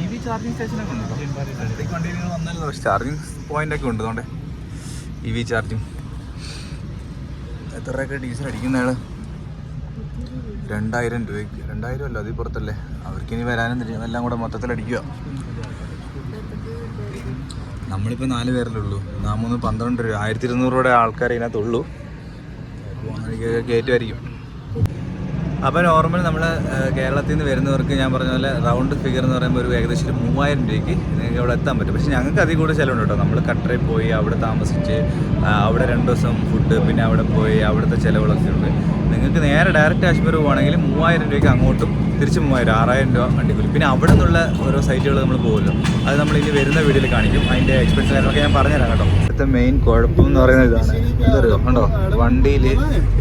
EV ചാർജിങ് സ്റ്റേഷനൊക്കെ ഉണ്ട് കേട്ടോ. ഇലക്ട്രിക് വണ്ടിയിൽ വന്നല്ലോ. പക്ഷേ ചാർജിങ് പോയിൻ്റൊക്കെ ഉണ്ട്. അതുകൊണ്ട് EV ചാർജിങ്. എത്ര രൂപയൊക്കെ ഡീസൽ അടിക്കുന്നയാൾ? 2000 രൂപയ്ക്ക്. 2000 അല്ല, അതിൽ പുറത്തല്ലേ. അവർക്കിനി വരാനും എല്ലാം കൂടെ മൊത്തത്തിൽ അടിക്കുക. നമ്മളിപ്പോൾ 4 പേരല്ലേ ഉള്ളൂ. 12 രൂപ 1200 രൂപയുടെ ആൾക്കാർ ഇതിനകത്തുള്ളൂ. കയറ്റുമായിരിക്കും. അപ്പോൾ നോർമൽ നമ്മൾ കേരളത്തിൽ നിന്ന് വരുന്നവർക്ക് ഞാൻ പറഞ്ഞ പോലെ റൗണ്ട് ഫിഗർ എന്ന് പറയുമ്പോൾ ഒരു ഏകദേശം 3000 രൂപയ്ക്ക് നിങ്ങൾക്ക് ഇവിടെ എത്താൻ പറ്റും. പക്ഷേ ഞങ്ങൾക്ക് അതിൽ കൂടുതൽ ചിലവുണ്ട് കേട്ടോ. നമ്മൾ കട്ടറിൽ പോയി അവിടെ താമസിച്ച് അവിടെ 2 ദിവസം ഫുഡ്, പിന്നെ അവിടെ പോയി അവിടുത്തെ ചിലവുകളൊക്കെ ഉണ്ട്. നിങ്ങൾക്ക് നേരെ ഡയറക്റ്റ് കാശ്മീർ പോകുകയാണെങ്കിൽ 3000 രൂപയ്ക്ക് അങ്ങോട്ടും തിരിച്ച് 3000, 6000 രൂപ വണ്ടിക്കൂലി. പിന്നെ അവിടെ നിന്നുള്ള ഓരോ സൈറ്റുകൾ നമ്മൾ പോകുമല്ലോ, അത് നമ്മൾ ഇനി വരുന്ന വീഡിയോയിൽ കാണിക്കും. അതിൻ്റെ എക്സ്പെൻസ് കാര്യങ്ങളൊക്കെ ഞാൻ പറഞ്ഞുതരാം കേട്ടോ. ഇവിടുത്തെ മെയിൻ കുഴപ്പം എന്ന് പറയുന്നത് ഇതാണ്. എന്തറിയോ കണ്ടോ, വണ്ടിയിൽ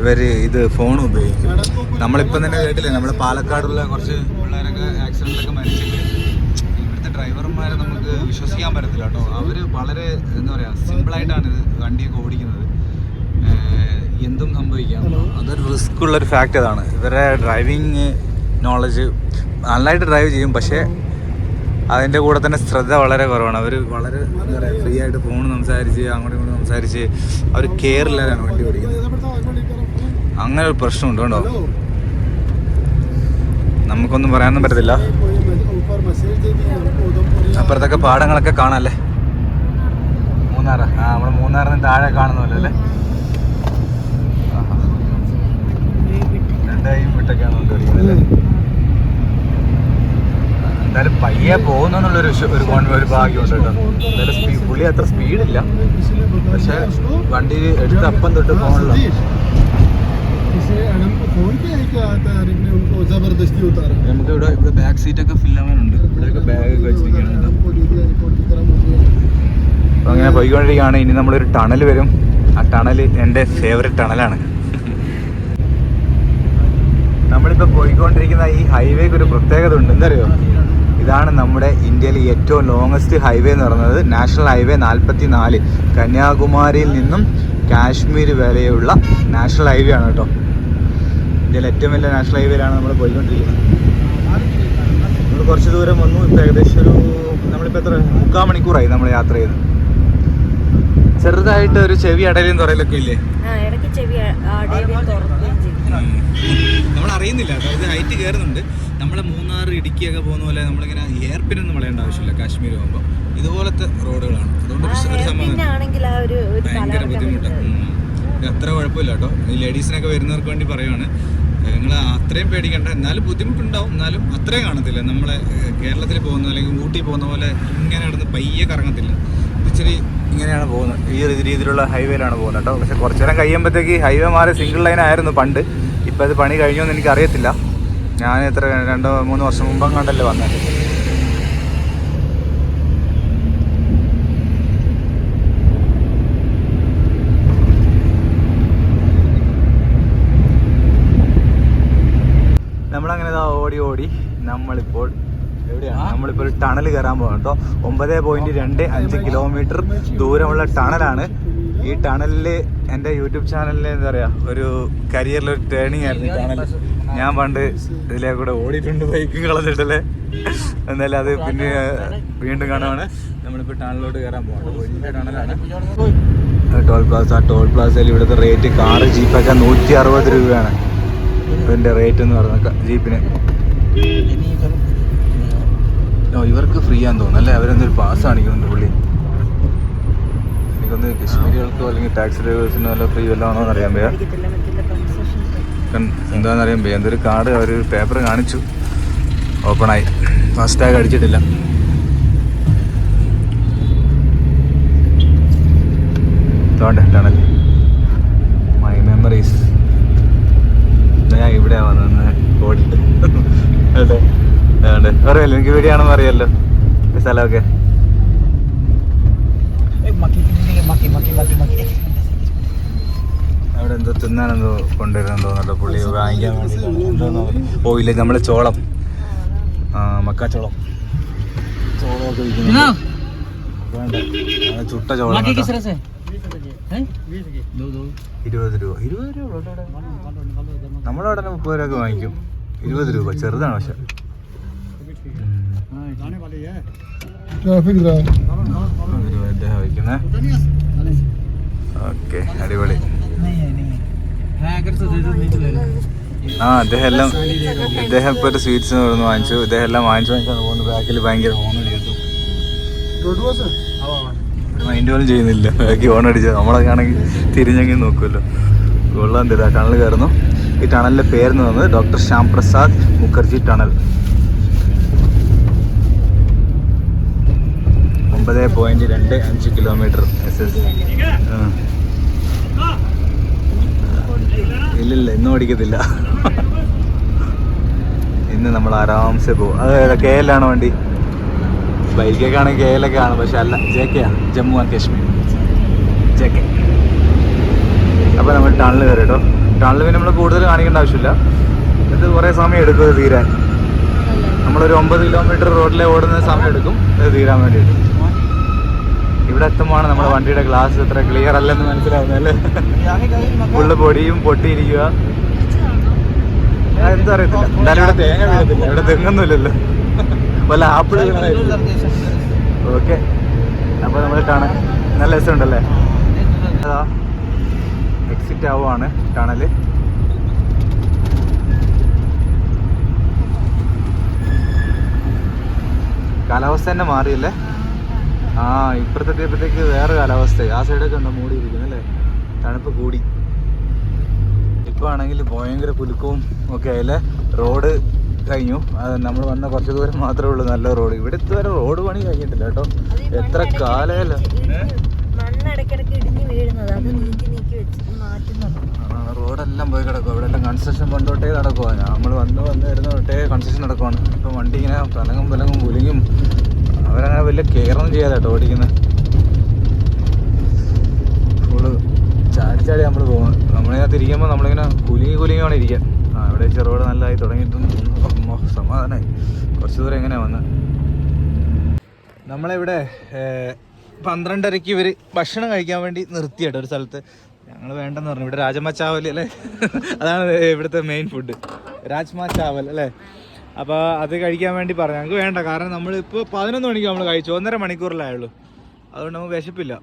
ഇവർ ഇത് ഫോൺ ഉപയോഗിക്കും. നമ്മളിപ്പം തന്നെ കേട്ടില്ലേ, നമ്മൾ പാലക്കാടുള്ള കുറച്ച് പിള്ളേരൊക്കെ ആക്സിഡൻറ്റിലൊക്കെ മരിച്ചില്ലേ. ഇവിടുത്തെ ഡ്രൈവർമാരെ നമുക്ക് വിശ്വസിക്കാൻ പറ്റത്തില്ല കേട്ടോ. അവർ വളരെ എന്താ പറയുക സിമ്പിളായിട്ടാണ് ഇത് വണ്ടിയൊക്കെ ഓടിക്കുന്നത്. എന്തും സംഭവിക്കാം. അതൊരു റിസ്ക് ഉള്ളൊരു ഫാക്റ്റ് അതാണ്. ഇവരുടെ ഡ്രൈവിങ് നോളജ് നന്നായിട്ട് ഡ്രൈവ് ചെയ്യും, പക്ഷേ അതിൻ്റെ കൂടെ തന്നെ ശ്രദ്ധ വളരെ കുറവാണ്. അവർ വളരെ എന്താ പറയുക ഫ്രീ ആയിട്ട് ഫോൺ സംസാരിച്ച് അങ്ങോട്ടും ഇങ്ങോട്ടും സംസാരിച്ച് അവർ കെയറില്ലാതാണ് വണ്ടി ഓടിക്കുന്നത്. അങ്ങനെ ഒരു പ്രശ്നമുണ്ട് കേട്ടോ. നമുക്കൊന്നും പറയാനൊന്നും പറ്റത്തില്ല. അപ്പുറത്തൊക്കെ പാടങ്ങളൊക്കെ കാണാല്ലേ. മൂന്നാറ്, നമ്മൾ മൂന്നാറിന് താഴെ കാണുന്നല്ലോ അല്ലേ. രണ്ടായും വിട്ടൊക്കെയാണ് കൊണ്ടുപിടിക്കുന്നത് അല്ലേ. എന്തായാലും പയ്യെ പോകുന്നുള്ളൊരു ഒരു ഭാഗ്യമുണ്ട് കേട്ടോ. എന്തായാലും പുള്ളി അത്ര സ്പീഡില്ല, പക്ഷെ വണ്ടി എടുത്ത് അപ്പം തൊട്ട് ഫോണിലാണ്. നമുക്ക് ഇവിടെ ബാക്ക് സീറ്റൊക്കെ ഫിൽ ആവാനുണ്ട്. ഇവിടെയൊക്കെ ബാഗൊക്കെ വെച്ചിരിക്കുകയാണ് കേട്ടോ. അപ്പോൾ അങ്ങനെ പോയിക്കൊണ്ടിരിക്കുകയാണ്. ഇനി നമ്മളൊരു ടണൽ വരും. ആ ടണൽ എൻ്റെ ഫേവറേറ്റ് ടണലാണ്. നമ്മളിപ്പോൾ പോയിക്കൊണ്ടിരിക്കുന്ന ഈ ഹൈവേക്ക് ഒരു പ്രത്യേകത ഉണ്ട്. എന്തറിയോ, ഇതാണ് നമ്മുടെ ഇന്ത്യയിലെ ഏറ്റവും ലോങ്ങസ്റ്റ് ഹൈവേ എന്ന് പറയുന്നത്. നാഷണൽ ഹൈവേ 44 കന്യാകുമാരിയിൽ നിന്നും കാശ്മീർ വരെയുള്ള നാഷണൽ ഹൈവേ ആണ് കേട്ടോ. ഇന്ത്യയിലെ ഏറ്റവും വലിയ നാഷണൽ ഹൈവേയിലാണ് നമ്മൾ പോയിക്കൊണ്ടിരിക്കുന്നത്. നമ്മൾ കുറച്ച് ദൂരം വന്നു. ഇപ്പോൾ ഏകദേശം നമ്മളിപ്പോൾ എത്ര 3/4 മണിക്കൂറായി നമ്മൾ യാത്ര ചെയ്ത്. ചെറുതായിട്ട് ഒരു ചെവി അടയിലും തുറയിലൊക്കെ ഇല്ലേ, നമ്മൾ അറിയുന്നില്ല. അതായത് ഹൈറ്റ് കയറുന്നുണ്ട്. നമ്മളെ മൂന്നാർ ഇടുക്കിയൊക്കെ പോകുന്ന പോലെ നമ്മളിങ്ങനെ എയർ പിന്നൊന്നും വളയേണ്ട ആവശ്യമില്ല. കാശ്മീർ പോകുമ്പോൾ ഇതുപോലത്തെ റോഡുകളാണ്. അതുകൊണ്ട് ഒരു സംഭവം ഭയങ്കര ബുദ്ധിമുട്ടാണ്. അത്ര കുഴപ്പമില്ല കേട്ടോ. ഈ ലേഡീസിനൊക്കെ വരുന്നവർക്ക് വേണ്ടി പറയുവാണ്, നിങ്ങൾ അത്രയും പേടിക്കേണ്ട. എന്നാലും ബുദ്ധിമുട്ടുണ്ടാവും, എന്നാലും അത്രയും കാണത്തില്ല. നമ്മളെ കേരളത്തിൽ പോകുന്ന അല്ലെങ്കിൽ ഊട്ടി പോകുന്ന പോലെ ഇങ്ങനെ നടന്ന് പയ്യെ കറങ്ങത്തില്ല. ഇച്ചിരി ഇങ്ങനെയാണ് പോകുന്നത്. ഈ രീതിയിലുള്ള ഹൈവേയിലാണ് പോകുന്നത് കേട്ടോ. പക്ഷെ കുറച്ചു നേരം കഴിയുമ്പോഴത്തേക്ക് ഹൈവേ മാറി സിംഗിൾ ലൈൻ ആയിരുന്നു പണ്ട്. ഇപ്പം അത് പണി കഴിഞ്ഞോന്ന് എനിക്കറിയത്തില്ല. ഞാൻ എത്ര 2-3 വർഷം മുമ്പ് കണ്ടല്ലേ വന്നത്. നമ്മളങ്ങനെ ഓടി നമ്മളിപ്പോൾ എവിടെയാണ്? നമ്മളിപ്പോൾ ഒരു ടണൽ കയറാൻ പോകാം കേട്ടോ. 9.25 കിലോമീറ്റർ ദൂരമുള്ള ടണലാണ്. ഈ ടണലിൽ എൻ്റെ യൂട്യൂബ് ചാനലിൽ എന്താ പറയുക, ഒരു കരിയറിലൊരു ടേണിംഗ് ആയിരുന്നു ടണൽ. ഞാൻ പണ്ട് ഇതിലേ കൂടെ ഓടിയിട്ടുണ്ട്, ബൈക്കും കളഞ്ഞിട്ടല്ലേ. എന്നാലും അത് പിന്നെ വീണ്ടും കാണുവാണ്. നമ്മളിപ്പോൾ ടണലിലോട്ട് കയറാൻ പോകണം. വലിയ ടണലാണ്. ടോൾ പ്ലാസയിൽ ഇവിടുത്തെ റേറ്റ് കാറ് ജീപ്പൊക്കെ 160 രൂപയാണ് ഇതിൻ്റെ റേറ്റ് എന്ന് പറഞ്ഞ ജീപ്പിന്. ഇവർക്ക് ഫ്രീ ആണെന്ന് തോന്നുന്നു അല്ലേ? അവരെന്തൊരു പാസ് കാണിക്കുന്നുണ്ട് പുള്ളി. എനിക്കൊന്ന് കശ്മീരികൾക്കോ അല്ലെങ്കിൽ ടാക്സി ഡ്രൈവേഴ്സിനോ വല്ല ഫ്രീ വല്ലതും ആണോ എന്നറിയാൻ വയ്യ. എന്താണെന്നറിയാൻ വയ്യ. എന്തൊരു കാർഡ് അവർ പേപ്പർ കാണിച്ചു, ഓപ്പണായി. ഫാസ്ടാഗ് അടിച്ചിട്ടില്ല. Tunnel my memories. ഞാൻ ഇവിടെ വന്ന് ഓടിട്ട് അതെ അതെ അറിയാലോ, എനിക്ക് വീഡിയോ ആണെന്ന് അറിയാലോ സ്ഥലമൊക്കെ. അവിടെ എന്തോ തിന്നാനെന്തോ കൊണ്ടുവരുന്നെന്ന് തോന്നുന്നുണ്ടോ പുള്ളി, വാങ്ങിക്കാൻ വേണ്ടിയിട്ടാണ്. എന്തോന്നോ പോയില്ലേ നമ്മളെ ചോളം, മക്കാച്ചോളം, ചോളമൊക്കെ വിൽക്കുന്നു. വേണ്ട, ചുട്ട ചോളം 20 രൂപ. 20 രൂപ നമ്മുടെ അവിടെ 30 രൂപ വാങ്ങിക്കും. 20 രൂപ ചെറുതാണ്. പക്ഷെ അദ്ദേഹം വയ്ക്കുന്നേ. ഓക്കെ, അടിപൊളി. അദ്ദേഹം ഇപ്പൊ ഒരു സ്വീറ്റ്സ് വാങ്ങിച്ചു. ഇദ്ദേഹം എല്ലാം വാങ്ങിച്ചാണ് പോകുന്നത്. ബാക്കിൽ ഭയങ്കര ഹോണടി കേട്ടു. മൈൻഡ് പോലും ചെയ്യുന്നില്ല. ബാക്കി ഹോണടിച്ച നമ്മളൊക്കെ ആണെങ്കിൽ തിരിഞ്ഞെങ്കിൽ നോക്കുമല്ലോ. കൊള്ളാൻ തരാ. ടണൽ കയറുന്നു. ഈ ടണലിന്റെ പേരെന്ന് പറയുന്നത് doctor Shyam Prasad Mukherjee tunnel. 9.25 kilometre. ഇല്ലില്ല, ഇന്നും ഓടിക്കത്തില്ല. ഇന്ന് നമ്മൾ ആരാംസെ പോകും. അത് KL ആണോ വണ്ടി? ബൈക്കൊക്കെ ആണെങ്കിൽ KL ഒക്കെ ആണ്, പക്ഷെ അല്ല, JK ആണ്, ജമ്മു ആൻഡ് കാശ്മീർ JK. അപ്പോൾ നമ്മൾ ടണൽ കയറി കേട്ടോ. ടണൽ പിന്നെ നമ്മൾ കൂടുതൽ കാണിക്കേണ്ട ആവശ്യമില്ല. ഇത് കുറേ സമയം എടുക്കും ഇത് തീരാൻ. നമ്മളൊരു 9 കിലോമീറ്റർ റോഡിലെ ഓടുന്ന സമയം എടുക്കും ഇത് തീരാൻ വേണ്ടിയിട്ട്. ഇവിടെ എത്തുമ്പോഴാണ് നമ്മുടെ വണ്ടിയുടെ ഗ്ലാസ് ഇത്ര ക്ലിയർ അല്ലെന്ന് മനസ്സിലാവുന്നത് അല്ലേ? ഫുള്ള് പൊടിയും പൊട്ടിയിരിക്കുക. എന്താ അറിയത്തില്ല. എന്തായാലും ഇവിടെ തേങ്ങ വീഴത്തില്ല, ഇവിടെ തെങ്ങൊന്നുമില്ലല്ലോ. വല്ല ആപ്പിൾ. ഓക്കെ, അപ്പോൾ നമ്മൾ ടണൽ നല്ല രസമുണ്ടല്ലേ? അതാ എക്സിറ്റ് ആവുകയാണ് ടണല്. കാലാവസ്ഥ തന്നെ മാറിയല്ലേ? ഇപ്പുറത്തെത്തിയപ്പോഴത്തേക്ക് വേറെ കാലാവസ്ഥ. ആ സൈഡൊക്കെ ഉണ്ടോ മൂടിയിരിക്കുന്നു അല്ലേ? തണുപ്പ് കൂടി. ഇപ്പോൾ ആണെങ്കിൽ ഭയങ്കര കുലുക്കവും ഒക്കെ ആയല്ലേ. റോഡ് കഴിഞ്ഞു. നമ്മൾ വന്ന കുറച്ച് ദൂരം മാത്രമേ ഉള്ളൂ നല്ല റോഡ്. ഇവിടെ ഇതുവരെ റോഡ് പണി കഴിഞ്ഞിട്ടില്ല കേട്ടോ. എത്ര കാലമല്ല. റോഡെല്ലാം പോയി കിടക്കുക. ഇവിടെ എല്ലാം കൺസ്ട്രക്ഷൻ പണ്ടോട്ടേ നടക്കുക. നമ്മൾ വന്ന് വരുന്ന തൊട്ടേ കൺസ്ട്രക്ഷൻ നടക്കുവാണ്. ഇപ്പം വണ്ടി ഇങ്ങനെ പലങ്ങും പുലിങ്ങും. അവരങ്ങനെ വലിയ കെയറൊന്നും ചെയ്യാതെ കേട്ടോ ഓടിക്കുന്നത്. ഫുള്ള് ചാടി നമ്മൾ പോകുന്നത്. നമ്മളിതിനകത്ത് ഇരിക്കുമ്പോൾ നമ്മളിങ്ങനെ കുലുങ്ങിയാണ് ഇരിക്കാൻ. ഇവിടെ റോഡ് നല്ലതായി തുടങ്ങിയിട്ടും സമാധാനമായി. കുറച്ച് ദൂരം എങ്ങനെയാണ് വന്നത്. നമ്മളിവിടെ 12:30 ഇവർ ഭക്ഷണം കഴിക്കാൻ വേണ്ടി നിർത്തിയാട്ടോ ഒരു സ്ഥലത്ത്. ഞങ്ങൾ വേണ്ടെന്ന് പറഞ്ഞു. ഇവിടെ രാജ്മ ചാവൽ അല്ലേ, അതാണ് ഇവിടുത്തെ മെയിൻ ഫുഡ്, രാജ്മ ചാവൽ അല്ലേ. അപ്പോൾ അത് കഴിക്കാൻ വേണ്ടി പറഞ്ഞു. ഞങ്ങൾക്ക് വേണ്ട, കാരണം നമ്മളിപ്പോൾ 11 മണിക്ക് നമ്മൾ കഴിച്ചു. 1.5 മണിക്കൂറിലായുള്ളൂ. അതുകൊണ്ട് നമുക്ക് വിശപ്പില്ല.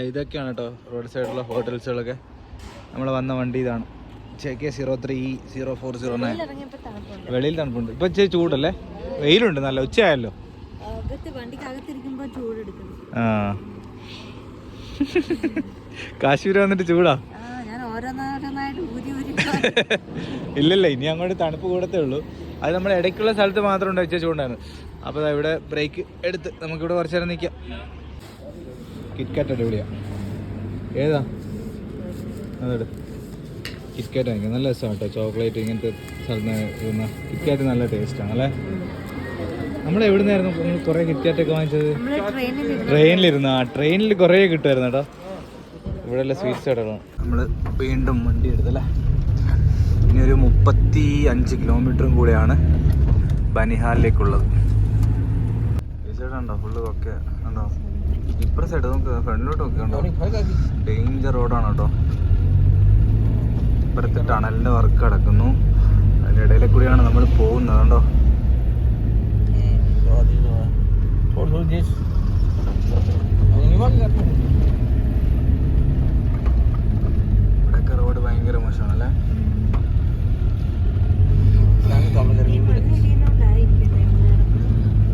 ഇതൊക്കെയാണ് കേട്ടോ റോഡ് സൈഡിലുള്ള ഹോട്ടൽസുകളൊക്കെ. നമ്മൾ വന്ന വണ്ടി ഇതാണ്, JK 030409. വെളിയിൽ തണുപ്പുണ്ട്. ഇപ്പം ഇച്ചിരി ചൂടല്ലേ? വെയിലുണ്ട് നല്ല. ഉച്ചയായല്ലോ. കാശ്മീർ വന്നിട്ട് ചൂടാ? ഇല്ലല്ല, ഇനി അങ്ങോട്ട് തണുപ്പ് കൂടത്തേ ഉള്ളൂ. അത് നമ്മുടെ ഇടയ്ക്കുള്ള സ്ഥലത്ത് മാത്രം ഉണ്ട് വെച്ചാൽ ചൂടായിരുന്നു. അപ്പോൾ ഇവിടെ ബ്രേക്ക് എടുത്ത് നമുക്കിവിടെ കുറച്ച് നേരം നിൽക്കാം. കിറ്റ്കാറ്റ് അടിപൊളിയാ. ഏതാ അതെടു. കിറ്റ്കാറ്റ് വാങ്ങിക്കാം. നല്ല രസമാണ് കേട്ടോ, ചോക്ലേറ്റ് ഇങ്ങനത്തെ സ്ഥലത്ത് കിറ്റ്കാറ്റ് നല്ല ടേസ്റ്റാണ് അല്ലേ. നമ്മൾ എവിടെ നിന്നായിരുന്നു നമ്മൾ കുറേ കിറ്റ്കാറ്റൊക്കെ വാങ്ങിച്ചത്? ട്രെയിനിലിരുന്ന്. ആ ട്രെയിനിൽ കുറേ കിട്ടുമായിരുന്നു കേട്ടോ. ഇവിടെയുള്ള സ്വീറ്റ്സ് കടകളാണ്. നമ്മൾ വീണ്ടും വണ്ടി എടുത്തല്ലേ. ഇനി ഒരു 35 കിലോമീറ്ററും കൂടെയാണ് ബനിഹാലിലേക്കുള്ളത്. ഉണ്ടോ ഫുള്ള് ഒക്കെ ഉണ്ടോ? ഇപ്പുറ സൈഡ് നമുക്ക് ഫ്രണ്ടിലോട്ട് ഒക്കെ ഉണ്ടോ? ഡേഞ്ചർ റോഡാണ് കേട്ടോ. ഇപ്പുറത്ത് ടണലിൻ്റെ വർക്ക് നടക്കുന്നു. അതിൻ്റെ ഇടയിലെ കൂടിയാണ് നമ്മൾ പോകുന്നത് കണ്ടോ. ഇവിടെയൊക്കെ റോഡ് ഭയങ്കര മോശമാണല്ലേ.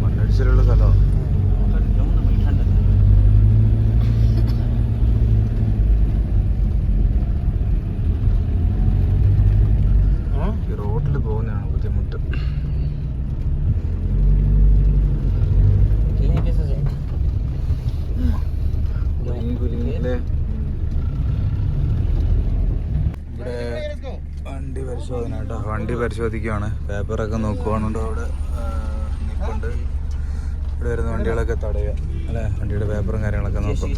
മണ്ണടിച്ചിലുള്ള സ്ഥലമാണ്. റോഡിൽ പോകുന്നതാണ് ബുദ്ധിമുട്ട്. ഇവിടെ വണ്ടി പരിശോധന കേട്ടോ. വണ്ടി പരിശോധിക്കുകയാണ്. പേപ്പറൊക്കെ നോക്കുവാണുണ്ടോ അവിടെ നിൽപ്പുണ്ട്. ഇവിടെ വരുന്ന വണ്ടികളൊക്കെ തടയുക അല്ലേ. വണ്ടിയുടെ പേപ്പറും കാര്യങ്ങളൊക്കെ നോക്കും.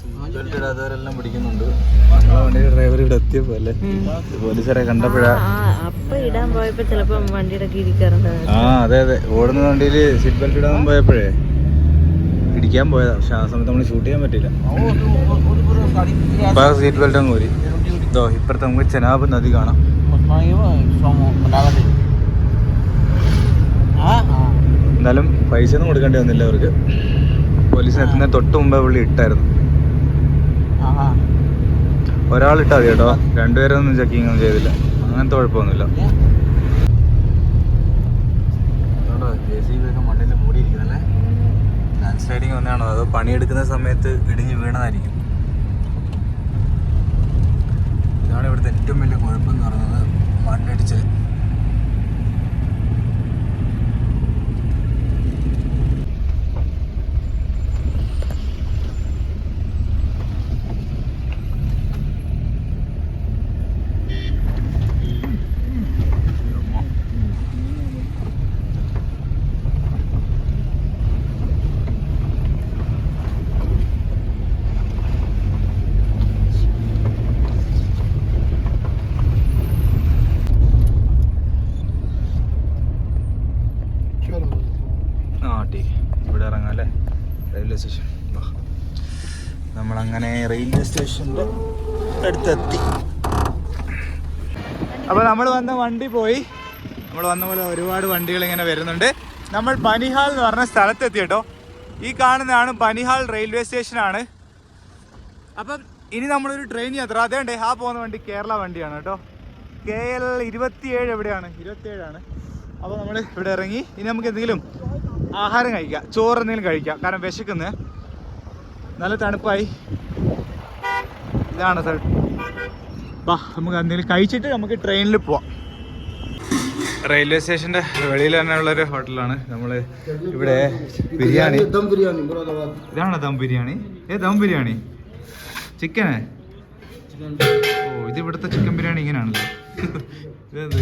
സീറ്റ് ബെൽറ്റ് ഇടാത്തവരെല്ലാം പിടിക്കുന്നുണ്ട്. നമ്മളെ വണ്ടിയുടെ ഡ്രൈവർ ഇവിടെ എത്തിയപ്പോ അല്ലേ പോലീസുകാരെ കണ്ടപ്പോഴാ ഇടാൻ പോയപ്പോ ചിലപ്പോ വണ്ടിയുടെ കീഴിക്കാറുണ്ട്. ആ അതെ അതെ, ഓടുന്ന വണ്ടിയിൽ സീറ്റ് ബെൽറ്റ് ഇടാൻ പോയപ്പോഴേ ഇടിക്കാൻ പോയതാ. പക്ഷെ ആ സമയത്ത് നമ്മൾ ഷൂട്ട് ചെയ്യാൻ പറ്റില്ല. ഇപ്പൊ സീറ്റ് ബെൽറ്റ് അങ്ങ് ഊരി. ഇതോ ഇപ്പുറത്ത് നമുക്ക് ചെനാബ് നദി കാണാം. എന്നാലും പൈസ ഒന്നും കൊടുക്കേണ്ടി വന്നില്ല അവർക്ക്. പോലീസിന് എത്തുന്ന തൊട്ട് മുമ്പേ പുള്ളി ഇട്ടായിരുന്നു. ഒരാളിട്ടാ മതി കേട്ടോ, രണ്ടുപേരൊന്നും ചെക്കിങ് ഒന്നും ചെയ്തില്ല. അങ്ങനത്തെ കുഴപ്പമൊന്നുമില്ല. JCB ഒക്കെ മണ്ണിൽ മൂടിയിരിക്കുന്നല്ലേ. ലാൻഡ് സ്ലൈഡിങ് വന്നതാണോ അതോ പണിയെടുക്കുന്ന സമയത്ത് ഇടിഞ്ഞ് വീണതായിരിക്കും. ഇതാണ് ഇവിടുത്തെ ഏറ്റവും വലിയ കുഴപ്പമെന്ന് പറയുന്നത്, മണ്ണിടിച്ച്. ഇവിടെ ഇറങ്ങാം അല്ലേ, റെയിൽവേ സ്റ്റേഷൻ. നമ്മളങ്ങനെ റെയിൽവേ സ്റ്റേഷൻ്റെ അടുത്തെത്തി. അപ്പോൾ നമ്മൾ വന്ന വണ്ടി പോയി. നമ്മൾ വന്ന പോലെ ഒരുപാട് വണ്ടികൾ ഇങ്ങനെ വരുന്നുണ്ട്. നമ്മൾ ബനിഹാൽ എന്ന് പറഞ്ഞ സ്ഥലത്തെത്തി കേട്ടോ. ഈ കാണുന്നതാണ് ബനിഹാൽ റെയിൽവേ സ്റ്റേഷനാണ്. അപ്പം ഇനി നമ്മളൊരു ട്രെയിൻ യാത്ര. അതേണ്ടേ ആ പോകുന്ന വണ്ടി കേരള വണ്ടിയാണ് കേട്ടോ. KL 27 എവിടെയാണ്? 27ആണ്. അപ്പോൾ നമ്മൾ ഇവിടെ ഇറങ്ങി. ഇനി നമുക്ക് എന്തെങ്കിലും ആഹാരം കഴിക്കാം, ചോറ് എന്തെങ്കിലും കഴിക്കാം. കാരണം വിശക്കുന്നത്. നല്ല തണുപ്പായി. ഇതാണ് സ്ഥലം. വാ നമുക്ക് എന്തെങ്കിലും കഴിച്ചിട്ട് നമുക്ക് ട്രെയിനിൽ പോവാം. റെയിൽവേ സ്റ്റേഷൻ്റെ വെളിയിൽ തന്നെ ഉള്ളൊരു ഹോട്ടലാണ്. നമ്മൾ ഇവിടെ ബിരിയാണി. ഇതാണോ ദം ബിരിയാണി? ദം ബിരിയാണി ചിക്കന്. ഓ ഇത് ഇവിടുത്തെ ചിക്കൻ ബിരിയാണി ഇങ്ങനെയാണല്ലോ. ഇതെന്ത്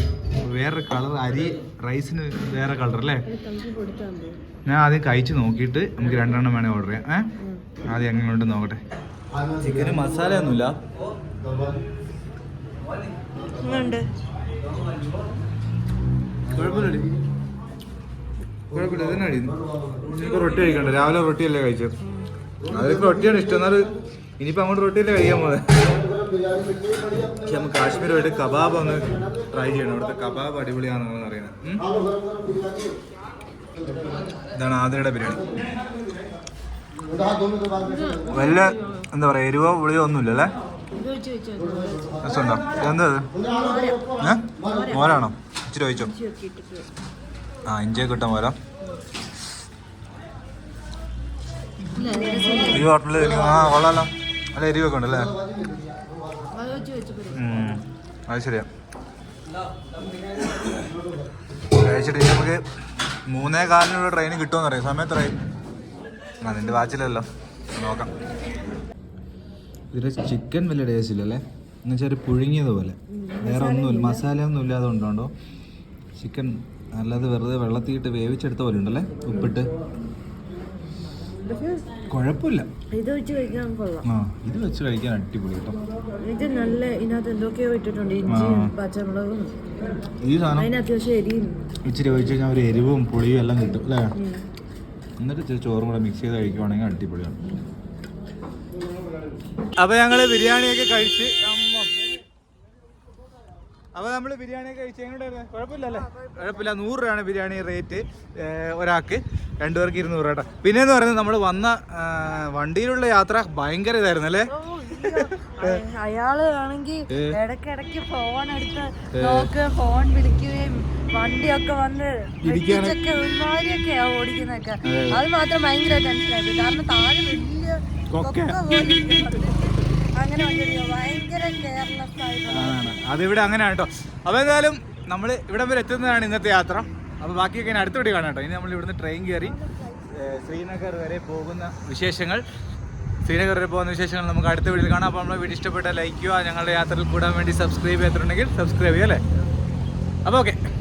വേറെ കളർ, അരി റൈസിന് വേറെ കളർ അല്ലേ. ഞാൻ ആദ്യം കഴിച്ച് നോക്കിയിട്ട് നമുക്ക് 2 എണ്ണം വേണേൽ ഓർഡർ ചെയ്യാം. ആദ്യം എങ്ങനെയുണ്ട് നോക്കട്ടെ. ചിക്കന് മസാല ഒന്നുമില്ല. കുഴപ്പമില്ല, ഇതന്നെ. എനിക്ക് റൊട്ടി കഴിക്കണ്ട. രാവിലെ റൊട്ടിയല്ലേ കഴിച്ചത്. അതിലേക്ക് റൊട്ടിയാണ് ഇഷ്ടം. എന്നാലും ഇനിയിപ്പോൾ അങ്ങോട്ട് റൊട്ടിയല്ലേ കഴിക്കാൻ പോകുന്നത്. പക്ഷെ നമുക്ക് കാശ്മീർ പോയിട്ട് കബാബ് ഒന്ന് ട്രൈ ചെയ്യണം. ഇവിടുത്തെ കബാബ് അടിപൊളിയാണെന്ന് അറിയണം. ഇതാണ് ആതിരയുടെ ബിരിയാണി. വല്ല എന്താ പറയുക, എരിവോ പുളിയോ ഒന്നുമില്ലല്ലേ. രസമുണ്ടോ? എന്താ മോരാണോ? ഇച്ചിരി ഒഴിച്ചോ. ഇഞ്ചിയൊക്കെ കിട്ടാൻ മോരാ. ഈ ഹോട്ടലിൽ കൊള്ളാലോ. നല്ല എരിവൊക്കെ ഉണ്ടല്ലേ. അത് ശരിയാ. കഴിച്ചിട്ട് നമുക്ക് 3:15 ട്രെയിന് കിട്ടുമെന്ന് അറിയാം. സമയത്ത് ട്രെയിൻ നിന്റെ വാച്ചിലല്ലോ, നോക്കാം. ഇതിൽ ചിക്കൻ വലിയ ടേസ്റ്റ് ഇല്ലല്ലേ. എന്നുവെച്ചാൽ ഒരു പുഴുങ്ങിയത് പോലെ, വേറെ ഒന്നുമില്ല, മസാല ഒന്നും ഇല്ലാതെ ഉണ്ടോ. ചിക്കൻ അല്ലാതെ വെറുതെ വെള്ളത്തിയിട്ട് വേവിച്ചെടുത്ത പോലെ ഉണ്ടല്ലേ, ഉപ്പിട്ട്. കുഴപ്പമില്ല, ഇത് വെച്ച് കഴിക്കാൻ കൊള്ളാം. ആ ഇത് വെച്ച് കഴിക്കാൻ അടിപൊളി കേട്ടോ. ഇത് നല്ല ഇതിനകത്ത് എന്തൊക്കെയോ ഇട്ടിട്ടുണ്ട്, ഇഞ്ചിയും പച്ചമുളകും, ഈ സാധനം അതിന് അത്യാവശ്യം എരിയും ഇച്ചിരി ഒഴിച്ച് കഴിഞ്ഞാൽ ഒരു എരിവും പുളിയും എല്ലാം കിട്ടും അല്ലേ. എന്നിട്ട് ഇച്ചിരി ചോറും കൂടെ മിക്സ് ചെയ്ത് കഴിക്കുവാണെങ്കിൽ അടിപൊളിയാണ്. അപ്പോൾ ഞങ്ങൾ ബിരിയാണിയൊക്കെ കഴിച്ച്, അപ്പോൾ നമ്മൾ ബിരിയാണിയൊക്കെ കഴിച്ച് എങ്ങോട്ടായിരുന്നു? കുഴപ്പമില്ലല്ലേ? കുഴപ്പമില്ല. 100 രൂപയാണ് ബിരിയാണി റേറ്റ് ഒരാൾക്ക്, 2 പേർക്ക് 200 കേട്ടോ. പിന്നെയെന്ന് പറയുന്നത് നമ്മൾ വന്ന വണ്ടിയിലുള്ള യാത്ര ഭയങ്കര ഇതായിരുന്നു അല്ലേ. അയാള് ആണെങ്കിൽ ഇടയ്ക്കിടയ്ക്ക് ഫോൺ എടുത്ത് നോക്കുക, ഫോൺ വിളിക്കുകയും വണ്ടിയൊക്കെ വന്ന് ഇടിച്ചൊക്കെ ഒരുമാതിരിയൊക്കെയാ ഓടിക്കുന്നൊക്കെ. അത് മാത്രം ഭയങ്കര ടെൻഷനായി, കാരണം താഴെ വലിയ അങ്ങനെ ഭയങ്കര കെയർലെസ് ആയിട്ടാണ്. അതിവിടെ അങ്ങനെയാണ് കേട്ടോ. അപ്പോൾ എന്തായാലും നമ്മൾ ഇവിടെ വരെ എത്തുന്നതാണ് ഇന്നത്തെ യാത്ര. അപ്പോൾ ബാക്കിയൊക്കെ ഇനി അടുത്ത വീഡിയോ കാണാം കേട്ടോ. ഇനി നമ്മൾ ഇവിടുന്ന് ട്രെയിൻ കയറി ശ്രീനഗർ വരെ പോകുന്ന വിശേഷങ്ങൾ നമുക്ക് അടുത്ത വീഡിയോയിൽ കാണാം. അപ്പോൾ നമ്മളെ വീഡിയോ ഇഷ്ടപ്പെട്ടാൽ ലൈക്ക് ചെയ്യുക, ഞങ്ങളുടെ യാത്രയിൽ കൂടാൻ വേണ്ടി സബ്സ്ക്രൈബ് ചെയ്തിട്ടുണ്ടെങ്കിൽ സബ്സ്ക്രൈബ് ചെയ്യുക അല്ലേ. അപ്പോൾ ഓക്കെ.